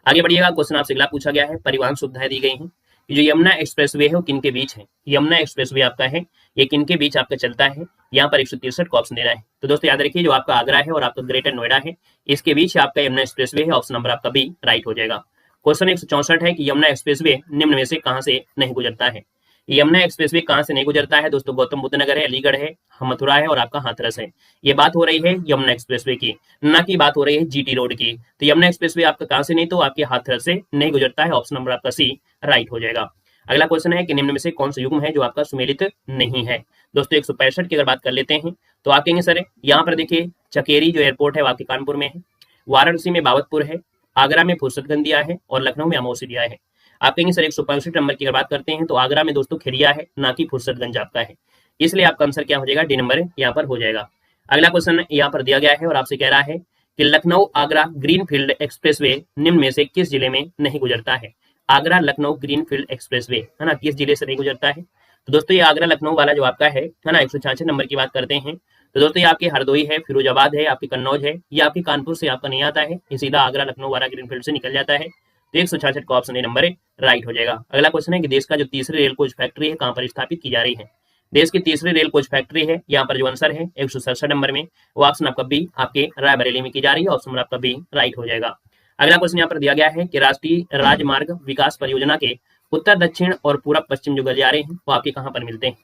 आगे बढ़िएगा, क्वेश्चन आपसे अगला पूछा गया है, परिवहन सुविधाएं दी गई हैं कि जो यमुना एक्सप्रेसवे है वो किन के बीच है, यमुना एक्सप्रेसवे आपका है ये किन के बीच आपका चलता है, यहाँ पर 163 का ऑप्शन देना है। तो दोस्तों याद रखिए जो आपका आगरा है और आपका ग्रेटर नोएडा है इसके बीच आपका यमुना एक्सप्रेसवे है, ऑप्शन नंबर आपका बी राइट हो जाएगा। क्वेश्चन 164 है कि यमुना एक्सप्रेसवे निम्न में से कहां से नहीं गुजरता है। यमुना एक्सप्रेसवे कहां से नहीं गुजरता है दोस्तों, गौतम बुद्ध नगर है, अलीगढ़ है, मथुरा है और आपका हाथरस है। ये बात हो रही है यमुना एक्सप्रेसवे की, ना की बात हो रही है जीटी रोड की। तो यमुना एक्सप्रेसवे आपका कहां से नहीं, तो आपके हाथरस से नहीं गुजरता है, ऑप्शन नंबर आपका सी राइट हो जाएगा। अगला क्वेश्चन है कि निम्न में से कौन सा युग्म है जो आपका सुमेलित नहीं है। दोस्तों 165 की अगर बात कर लेते हैं तो आप कहेंगे सर यहाँ पर देखिए चकेरी जो एयरपोर्ट है वो आपके कानपुर में है, वाराणसी में बाबतपुर है, आगरा में फुर्सतगंज दिया है और लखनऊ में अमौसी दिया है। आप कहेंगे सर 165 नंबर की अगर बात करते हैं तो आगरा में दोस्तों खिरिया है, ना कि फुर्सतगंज आपका है, इसलिए आपका आंसर क्या हो जाएगा, डी नंबर यहाँ पर हो जाएगा। अगला क्वेश्चन यहाँ पर दिया गया है और आपसे कह रहा है कि लखनऊ आगरा ग्रीनफील्ड एक्सप्रेसवे निम्न में से किस जिले में नहीं गुजरता है। आगरा लखनऊ ग्रीनफील्ड एक्सप्रेसवे है ना, किस जिले से नहीं गुजरता है। तो दोस्तों ये आगरा लखनऊ वाला जो आपका है ना 166 नंबर की बात करते हैं तो दोस्तों ये आपके हरदोई है, फिरोजाबाद है, आपकी कन्नौज है, ये आपकी कानपुर से आपका नहीं आता है, ये सीधा आगरा लखनऊ वाला ग्रीनफील्ड से निकल जाता है। तो 166 का ऑप्शन ए नंबर राइट हो जाएगा। अगला क्वेश्चन है कि देश का जो तीसरी रेल कोच फैक्ट्री है कहाँ पर स्थापित की जा रही है। देश की तीसरी रेल कोच फैक्ट्री है यहाँ पर जो आंसर है 167 नंबर में वो ऑप्शन आपका बी आपके रायबरेली में की जा रही है, ऑप्शन नंबर आपका बी राइट हो जाएगा। अगला क्वेश्चन यहाँ पर दिया गया है कि राष्ट्रीय राजमार्ग विकास परियोजना के उत्तर दक्षिण और पूरब पश्चिम जो गलियारे हैं वो आपके कहाँ पर मिलते हैं।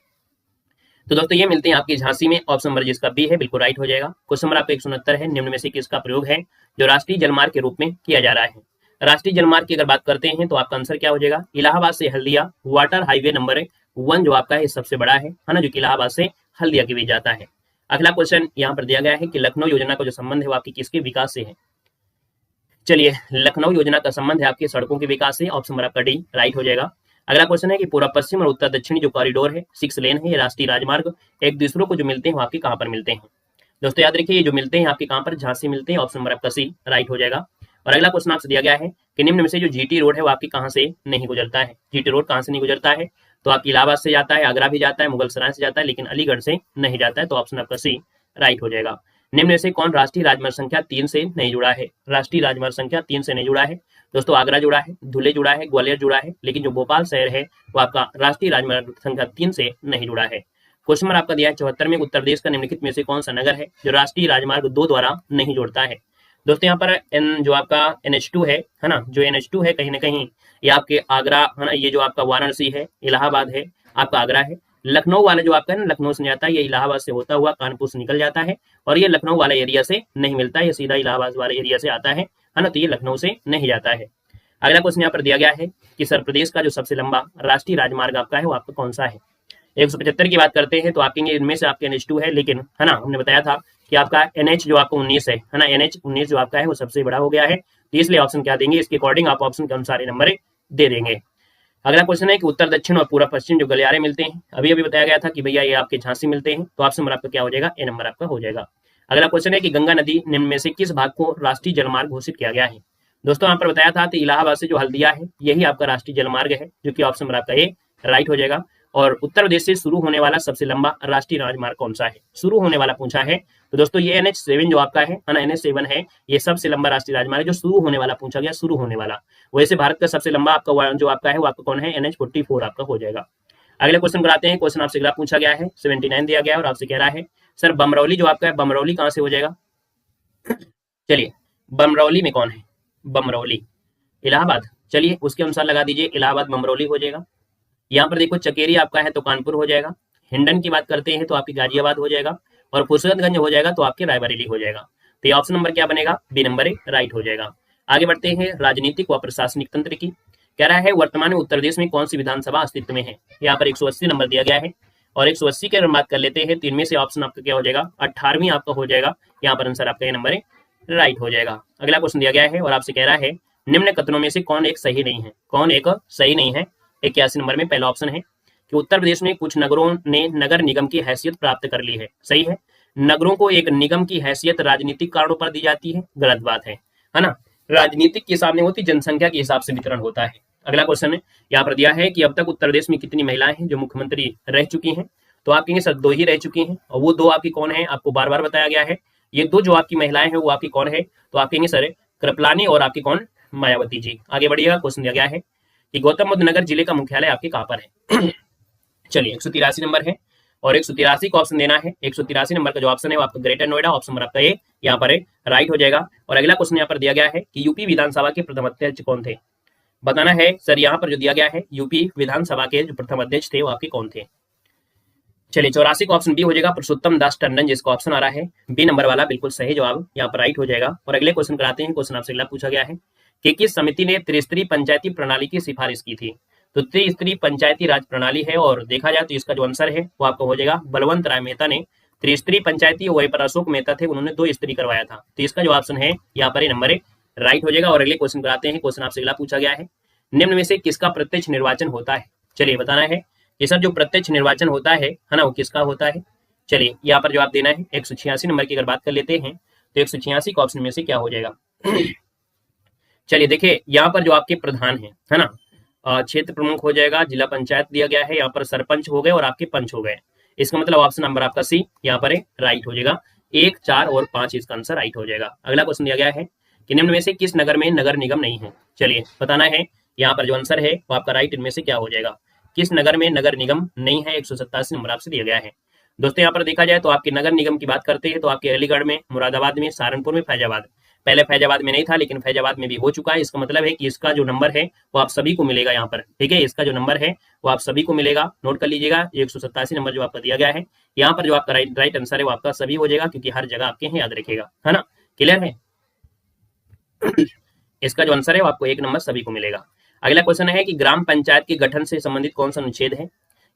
तो दोस्तों ये मिलते हैं आपकी झांसी में, ऑप्शन नंबर जिसका बी है बिल्कुल राइट हो जाएगा। क्वेश्चन नंबर आपका 169 है, निम्न में से किसका प्रयोग है जो राष्ट्रीय जलमार्ग के रूप में किया जा रहा है। राष्ट्रीय जलमार्ग की अगर बात करते हैं तो आपका आंसर क्या हो जाएगा, इलाहाबाद से हल्दिया वाटर हाईवे नंबर 1 जो आपका है सबसे बड़ा है ना, जो कि इलाहाबाद से हल्दिया के बीच जाता है। अगला क्वेश्चन यहाँ पर दिया गया है कि लखनऊ योजना का जो संबंध है वो आपकी किसके विकास से है। चलिए लखनऊ योजना का संबंध है आपके सड़कों के विकास से, ऑप्शन नंबर आपका डी राइट हो जाएगा। अगला क्वेश्चन है कि पूर्व पश्चिम और उत्तर दक्षिणी जो कॉरिडोर है 6 लेन है, ये राष्ट्रीय राजमार्ग एक दूसरों को जो मिलते हैं वो आपके कहाँ पर मिलते हैं। दोस्तों याद रखिए ये जो मिलते हैं आपके कहाँ पर, झांसी मिलते हैं, ऑप्शन नंबर आपका सी राइट हो जाएगा। और अगला क्वेश्चन आपसे दिया गया है कि निम्न में से जो जीटी रोड है वो आपकी कहाँ से नहीं गुजरता है। जीटी रोड कहाँ से नहीं गुजरता है, तो आपकी इलाहाबाद से जाता है, आगरा भी जाता है, मुगलसराय से जाता है, लेकिन अलीगढ़ से नहीं जाता है, तो ऑप्शन आपका सी राइट हो जाएगा। निम्न में से कौन राष्ट्रीय राजमार्ग संख्या 3 से नहीं जुड़ा है। राष्ट्रीय राजमार्ग संख्या 3 से नहीं जुड़ा है दोस्तों, आगरा जुड़ा है, धुले जुड़ा है, ग्वालियर जुड़ा है, लेकिन जो भोपाल शहर है वो आपका राष्ट्रीय राजमार्ग संख्या 3 से नहीं जुड़ा है। क्वेश्चन नंबर आपका दिया है 74 में, उत्तर प्रदेश का निम्नलिखित में से कौन सा नगर है जो राष्ट्रीय राजमार्ग 2 द्वारा नहीं जोड़ता है। दोस्तों यहाँ पर जो आपका NH2 है ना, जो NH2 है कहीं ना कहीं ये आपके आगरा है ना, ये जो आपका वाराणसी है, इलाहाबाद है, आपका आगरा है। लखनऊ वाला जो आपका है ना, लखनऊ से जाता है, ये इलाहाबाद से होता हुआ कानपुर से निकल जाता है, और ये लखनऊ वाला एरिया से नहीं मिलता है, ये सीधा इलाहाबाद वाले एरिया से आता है ना, तो ये लखनऊ से नहीं जाता है। अगला क्वेश्चन यहाँ पर दिया गया है कि सर प्रदेश का जो सबसे लंबा राष्ट्रीय राजमार्ग आपका है वो आपका कौन सा है। 175 की बात करते हैं तो आप कहेंगे इनमें से आपके NH2 है, लेकिन है ना हमने बताया था कि आपका NH जो आपका 19 है ना, NH19 जो आपका है वो सबसे बड़ा हो गया है, तो इसलिए ऑप्शन क्या देंगे, इसके अकॉर्डिंग आप ऑप्शन के अनुसार नंबर दे देंगे। अगला क्वेश्चन है कि उत्तर दक्षिण और पूरा पश्चिम जो गलियारे मिलते हैं, अभी अभी बताया गया था कि भैया ये आपके झांसी मिलते हैं, तो ऑप्शन नंबर आपका क्या हो जाएगा, ए नंबर आपका हो जाएगा। अगला क्वेश्चन है कि गंगा नदी निम्न में से किस भाग को राष्ट्रीय जलमार्ग घोषित किया गया है। दोस्तों यहाँ पर बताया था कि इलाहाबाद से जो हल्दिया है यही आपका राष्ट्रीय जलमार्ग है, जो कि ऑप्शन नंबर आपका ए राइट हो जाएगा। और उत्तर प्रदेश से शुरू होने वाला सबसे लंबा राष्ट्रीय राजमार्ग कौन सा है, शुरू होने वाला पूछा है, तो दोस्तों ये NH7 जो आपका है ना, NH7 है, ये सबसे लंबा राष्ट्रीय राजमार्ग जो शुरू होने वाला पूछा गया, शुरू होने वाला। वैसे भारत का सबसे लंबा आपका जो आपका है वो आपका कौन है, NH44 आपका हो जाएगा। अगले क्वेश्चन कराते हैं। क्वेश्चन आपसे अगला पूछा गया है, 79 दिया गया है और आपसे कह रहा है सर बमरौली जो आपका है, बमरौली कहाँ से हो जाएगा। चलिए बमरौली में कौन है, बमरौली इलाहाबाद, चलिए उसके अनुसार लगा दीजिए, इलाहाबाद बमरौली हो जाएगा। यहाँ पर देखो चकेरी आपका है तो कानपुर हो जाएगा, हिंडन की बात करते हैं तो आपकी गाजियाबाद हो जाएगा, और फुर्सतगंज हो जाएगा तो आपके रायबरेली हो जाएगा। तो ये ऑप्शन नंबर क्या बनेगा, बी नंबर राइट हो जाएगा। आगे बढ़ते हैं राजनीतिक व प्रशासनिक तंत्र की। कह रहा है वर्तमान में उत्तर प्रदेश में कौन सी विधानसभा अस्तित्व में है। यहाँ पर 180 नंबर दिया गया है, और 180 की अगर बात कर लेते हैं तो इनमें से ऑप्शन आपका क्या हो जाएगा, 18वीं आपका हो जाएगा। यहाँ पर आंसर आपका ये नंबर राइट हो जाएगा। अगला क्वेश्चन दिया गया है और आपसे कह रहा है निम्न कथनों में से कौन एक सही नहीं है, कौन एक सही नहीं है। 81 नंबर में पहला ऑप्शन है कि उत्तर प्रदेश में कुछ नगरों ने नगर निगम की हैसियत प्राप्त कर ली है, सही है। नगरों को एक निगम की हैसियत राजनीतिक कारणों पर दी जाती है, गलत बात है ना। राजनीतिक के हिसाब नहीं होती, जनसंख्या के हिसाब से वितरण होता है। अगला क्वेश्चन है, यहाँ पर दिया है कि अब तक उत्तर प्रदेश में कितनी महिलाएं हैं जो मुख्यमंत्री रह चुकी हैं। तो आप कहेंगे सर 2 ही रह चुकी हैं, और वो 2 आपकी कौन है, आपको बार बार बताया गया है। ये 2 जो आपकी महिलाएं हैं वो आपकी कौन है, तो आप कहेंगे सर कृपलानी और आपकी कौन, मायावती जी। आगे बढ़िएगा, क्वेश्चन दिया गया है कि गौतम बुद्ध नगर जिले का मुख्यालय आपके कहाँ पर है। चलिए 183 नंबर है, और 183 को ऑप्शन देना है। 183 नंबर का जो ऑप्शन है वो आपका ग्रेटर नोएडा, ऑप्शन नंबर आपका ए यहाँ पर राइट हो जाएगा। और अगला क्वेश्चन यहाँ पर दिया गया है कि यूपी विधानसभा के प्रथम अध्यक्ष कौन थे। बताना है सर, यहाँ पर जो दिया गया है यूपी विधानसभा के जो प्रथम अध्यक्ष थे वो आपके कौन थे। चलिए 84 को ऑप्शन बी हो जाएगा, पुरुषोत्तम दास टंडन, जिसका ऑप्शन आ रहा है बी नंबर वाला, बिल्कुल सही जवाब यहाँ पर राइट हो जाएगा। और अगले क्वेश्चन कराते हैं। क्वेश्चन आपसे अगला पूछा गया है कि किस समिति ने त्रिस्तरीय पंचायती प्रणाली की सिफारिश की थी। तो त्रिस्तरीय पंचायती राज प्रणाली है, और देखा जाए तो इसका जो आंसर है वो आपका हो जाएगा बलवंत राय मेहता ने त्रिस्तरीय पंचायती, वहीं पर अशोक मेहता थे, उन्होंने 2 स्तरीय करवाया था। तो इसका जो ऑप्शन है यहाँ पर नंबर राइट हो जाएगा। और अगले क्वेश्चन कराते हैं। क्वेश्चन आपसे अगला पूछा गया है, निम्न में से किसका प्रत्यक्ष निर्वाचन होता है। चलिए बताना है ये सर जो प्रत्यक्ष निर्वाचन होता है ना, वो किसका होता है। चलिए यहाँ पर जवाब देना है। 186 नंबर की अगर बात कर लेते हैं तो 186 का ऑप्शन में से क्या हो जाएगा। चलिए देखिए यहाँ पर जो आपके प्रधान है ना, क्षेत्र प्रमुख हो जाएगा, जिला पंचायत दिया गया है, यहाँ पर सरपंच हो गए और आपके पंच हो गए। इसका मतलब ऑप्शन नंबर आपका सी यहाँ पर राइट हो जाएगा। 1, 4 और 5 इसका आंसर राइट हो जाएगा। अगला क्वेश्चन दिया गया है कि निम्न में से किस नगर में नगर निगम नहीं है। चलिए बताना है यहाँ पर जो आंसर है वो आपका राइट इनमें से क्या हो जाएगा। किस नगर में नगर निगम नहीं है, 187 नंबर आपसे दिया गया है। दोस्तों यहाँ पर देखा जाए तो आपके नगर निगम की बात करते हैं तो आपके अलीगढ़ में, मुरादाबाद में, सहारनपुर में, फैजाबाद। पहले फैजाबाद में नहीं था लेकिन फैजाबाद में भी हो चुका है। इसका मतलब है कि इसका जो नंबर है वो आप सभी को मिलेगा यहाँ पर, ठीक है। इसका जो नंबर है वो आप सभी को मिलेगा, नोट कर लीजिएगा। 187 नंबर जो आपका दिया गया है, यहाँ पर जो आपका राइट आंसर है वो आपका सभी हो जाएगा, क्योंकि हर जगह आपके हैं, याद रखिएगा, है ना। क्लियर है। इसका जो आंसर है वो आपको 1 नंबर सभी को मिलेगा। अगला क्वेश्चन है कि ग्राम पंचायत के गठन से संबंधित कौन सा अनुच्छेद है।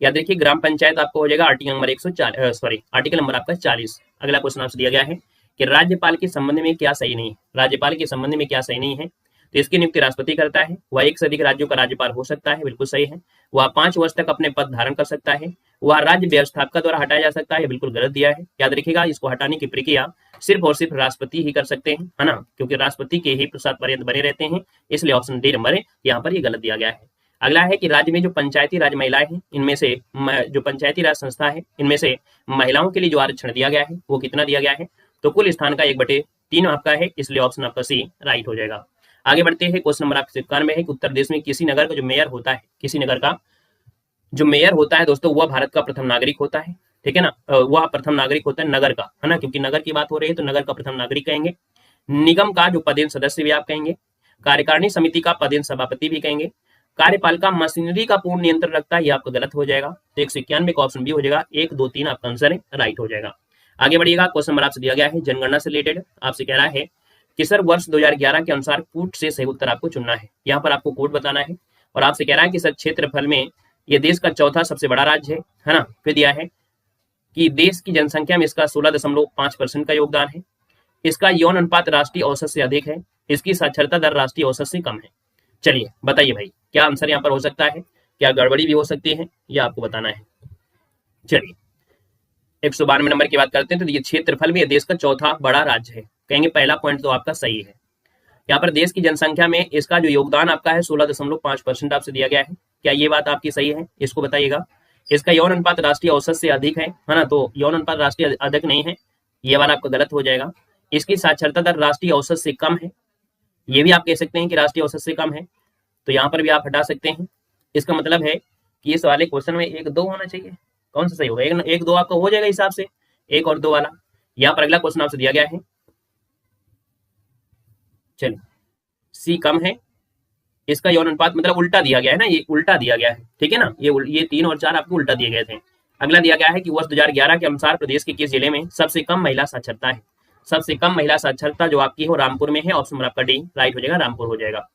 याद रखिए ग्राम पंचायत आपको हो जाएगा आर्टिकल नंबर 140, आर्टिकल नंबर आपका 40। अगला क्वेश्चन आपसे दिया गया है कि राज्यपाल के संबंध में क्या सही नहीं है। राज्यपाल के संबंध में क्या सही नहीं है, तो इसकी नियुक्ति राष्ट्रपति करता है। वह 1 से अधिक राज्यों का राज्यपाल हो सकता है, बिल्कुल सही है। वह 5 वर्ष तक अपने पद धारण कर सकता है। वह राज्य व्यवस्थापक द्वारा हटाया जा सकता है, बिल्कुल गलत दिया है। याद रखिएगा इसको हटाने की प्रक्रिया सिर्फ और सिर्फ राष्ट्रपति ही कर सकते हैं, है ना, क्योंकि राष्ट्रपति के ही प्रसाद पर्यंत बने रहते हैं, इसलिए ऑप्शन डी नंबर यहाँ पर ये गलत दिया गया है। अगला है कि राज्य में जो पंचायती राज महिलाएं हैं, इनमें से जो पंचायती राज संस्था है, इनमें से महिलाओं के लिए जो आरक्षण दिया गया है वो कितना दिया गया है, तो कुल स्थान का 1/3 आपका है, इसलिए ऑप्शन आपका सी राइट हो जाएगा। आगे बढ़ते हैं। क्वेश्चन नंबर आपके 91 में है कि उत्तर प्रदेश में किसी नगर का जो मेयर होता है, किसी नगर का जो मेयर होता है दोस्तों, वह भारत का प्रथम नागरिक होता है, ठीक है ना। वह प्रथम नागरिक होता है नगर का, है ना, क्योंकि नगर की बात हो रही है तो नगर का प्रथम नागरिक कहेंगे। निगम का जो पदेन सदस्य भी आप कहेंगे, कार्यकारिणी समिति का पदेन सभापति भी कहेंगे। कार्यपालिका मशीनरी का पूर्ण नियंत्रण रखता है, ये आपका गलत हो जाएगा। तो 191 का ऑप्शन बी हो जाएगा। 1, 2, 3 आपका आंसर है, राइट हो जाएगा। आगे बढ़िएगा। क्वेश्चन नंबर आपसे दिया गया है जनगणना से रिलेटेड, आपसे कह रहा है कि सर वर्ष 2011 के अनुसार कूट से सही उत्तर आपको चुनना है। यहाँ पर आपको कोड बताना है, और आपसे कह रहा है कि सर क्षेत्रफल में ये देश का चौथा सबसे बड़ा राज्य है ना। फिर दिया है कि देश की जनसंख्या में इसका 16.5% का योगदान है। इसका यौन अनुपात राष्ट्रीय औसत से अधिक है। इसकी साक्षरता दर राष्ट्रीय औसत से कम है। चलिए बताइए भाई क्या आंसर यहाँ पर हो सकता है, क्या गड़बड़ी भी हो सकती है, यह आपको बताना है। चलिए 192 नंबर की बात करते हैं तो ये क्षेत्रफल में देश का चौथा बड़ा राज्य है, कहेंगे पहला पॉइंट तो आपका सही है। यहाँ पर देश की जनसंख्या में इसका जो योगदान आपका है 16.5% आपसे दिया गया है, क्या ये बात आपकी सही है, इसको बताइएगा। इसका यौन अनुपात राष्ट्रीय औसत से अधिक है ना, तो यौन अनुपात राष्ट्रीय अधिक नहीं है, ये वाला आपका गलत हो जाएगा। इसकी साक्षरता दर राष्ट्रीय औसत से कम है, ये भी आप कह सकते हैं कि राष्ट्रीय औसत से कम है, तो यहाँ पर भी आप हटा सकते हैं। इसका मतलब है कि इस वाले क्वेश्चन में 1, 2 होना चाहिए, कौन सा सही होगा, 1, 2 आपका हो जाएगा हिसाब से, 1 और 2 वाला। यहाँ पर अगला क्वेश्चन आपसे दिया गया है, चलिए सी कम है, इसका यौन अनुपात मतलब उल्टा दिया गया है ना, ये उल्टा दिया गया है, ठीक है ना, ये 3 और 4 आपको उल्टा दिए गए थे। अगला दिया गया है कि वर्ष 2011 के अनुसार प्रदेश के किस जिले में सबसे कम महिला साक्षरता है। सबसे कम महिला साक्षरता जो आपकी हो रामपुर में है, ऑप्शन नंबर आपका डी राइट हो जाएगा, रामपुर हो जाएगा।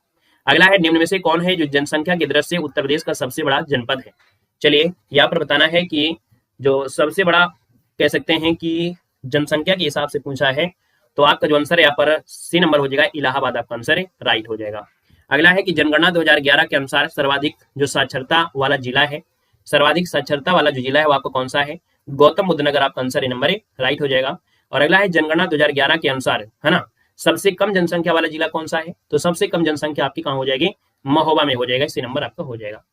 अगला है निम्न में से कौन है जो जनसंख्या की दृष्टि से उत्तर प्रदेश का सबसे बड़ा जनपद है। चलिए यहाँ पर बताना है कि जो सबसे बड़ा कह सकते हैं कि जनसंख्या के हिसाब से पूछा है, तो आपका जो आंसर है यहाँ पर सी नंबर हो जाएगा, इलाहाबाद आपका आंसर है, राइट हो जाएगा। अगला है कि जनगणना 2011 के अनुसार सर्वाधिक जो साक्षरता वाला जिला है, सर्वाधिक साक्षरता वाला जो जिला है वो आपका कौन सा है, गौतम बुद्ध नगर आपका आंसर है नंबर ए, राइट हो जाएगा। और अगला है जनगणना 2011 के अनुसार, है ना, सबसे कम जनसंख्या वाला जिला कौन सा है? तो सबसे कम जनसंख्या आपकी कहाँ हो जाएगी? महोबा में हो जाएगा, इसी नंबर आपका हो जाएगा।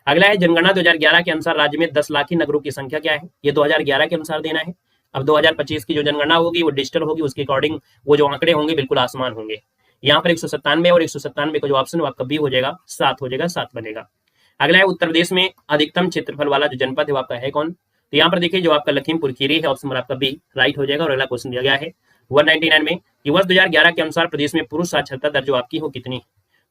अगला है जनगणना 2011 के अनुसार राज्य में 10 लाखी नगरों की संख्या क्या है? ये 2011 के अनुसार देना है। अब 2025 की जो जनगणना होगी वो डिजिटल होगी, उसके अकॉर्डिंग वो जो आंकड़े होंगे बिल्कुल आसमान होंगे। यहाँ पर 197 और 197 का जो ऑप्शन आपका बी हो जाएगा, 7 हो जाएगा, 7 बनेगा। अगला है उत्तर प्रदेश में अधिकतम क्षेत्रफल वाला जो जनपद है वो आपका है कौन? तो यहाँ पर देखिए जो आपका लखीमपुर खीरी है, ऑप्शन नंबर आपका बी राइट हो जाएगा। और अगला क्वेश्चन दिया गया है 199 में कि वर्ष 2011 के अनुसार प्रदेश में पुरुष साक्षरता दर जो आपकी हो कितनी?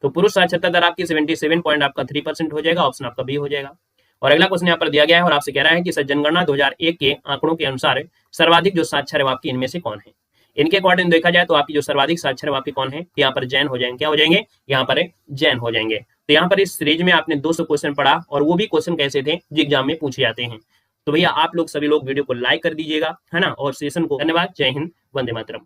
तो पुरुष साक्षरता दर आपकी 77.3% हो जाएगा, ऑप्शन आपका बी हो जाएगा। और अगला क्वेश्चन यहाँ पर दिया गया है और आपसे कह रहा है कि सर जनगणना 2001 के आंकड़ों के अनुसार सर्वाधिक जो साक्षर है आपकी इनमें से कौन है? इनके अकॉर्डिंग देखा जाए तो आपकी जो सर्वाधिक साक्षर है आपकी कौन है? यहाँ पर जैन हो जाएंगे, क्या हो जाएंगे? यहाँ पर जैन हो जाएंगे। तो यहाँ पर इस सीरीज में आपने 200 क्वेश्चन पढ़ा और वो भी क्वेश्चन कैसे थे जो एग्जाम में पूछे जाते हैं। तो भैया आप लोग सभी लोग वीडियो को लाइक कर दीजिएगा, है ना, और सेशन को धन्यवाद। जय हिंद, वंदे मातरम।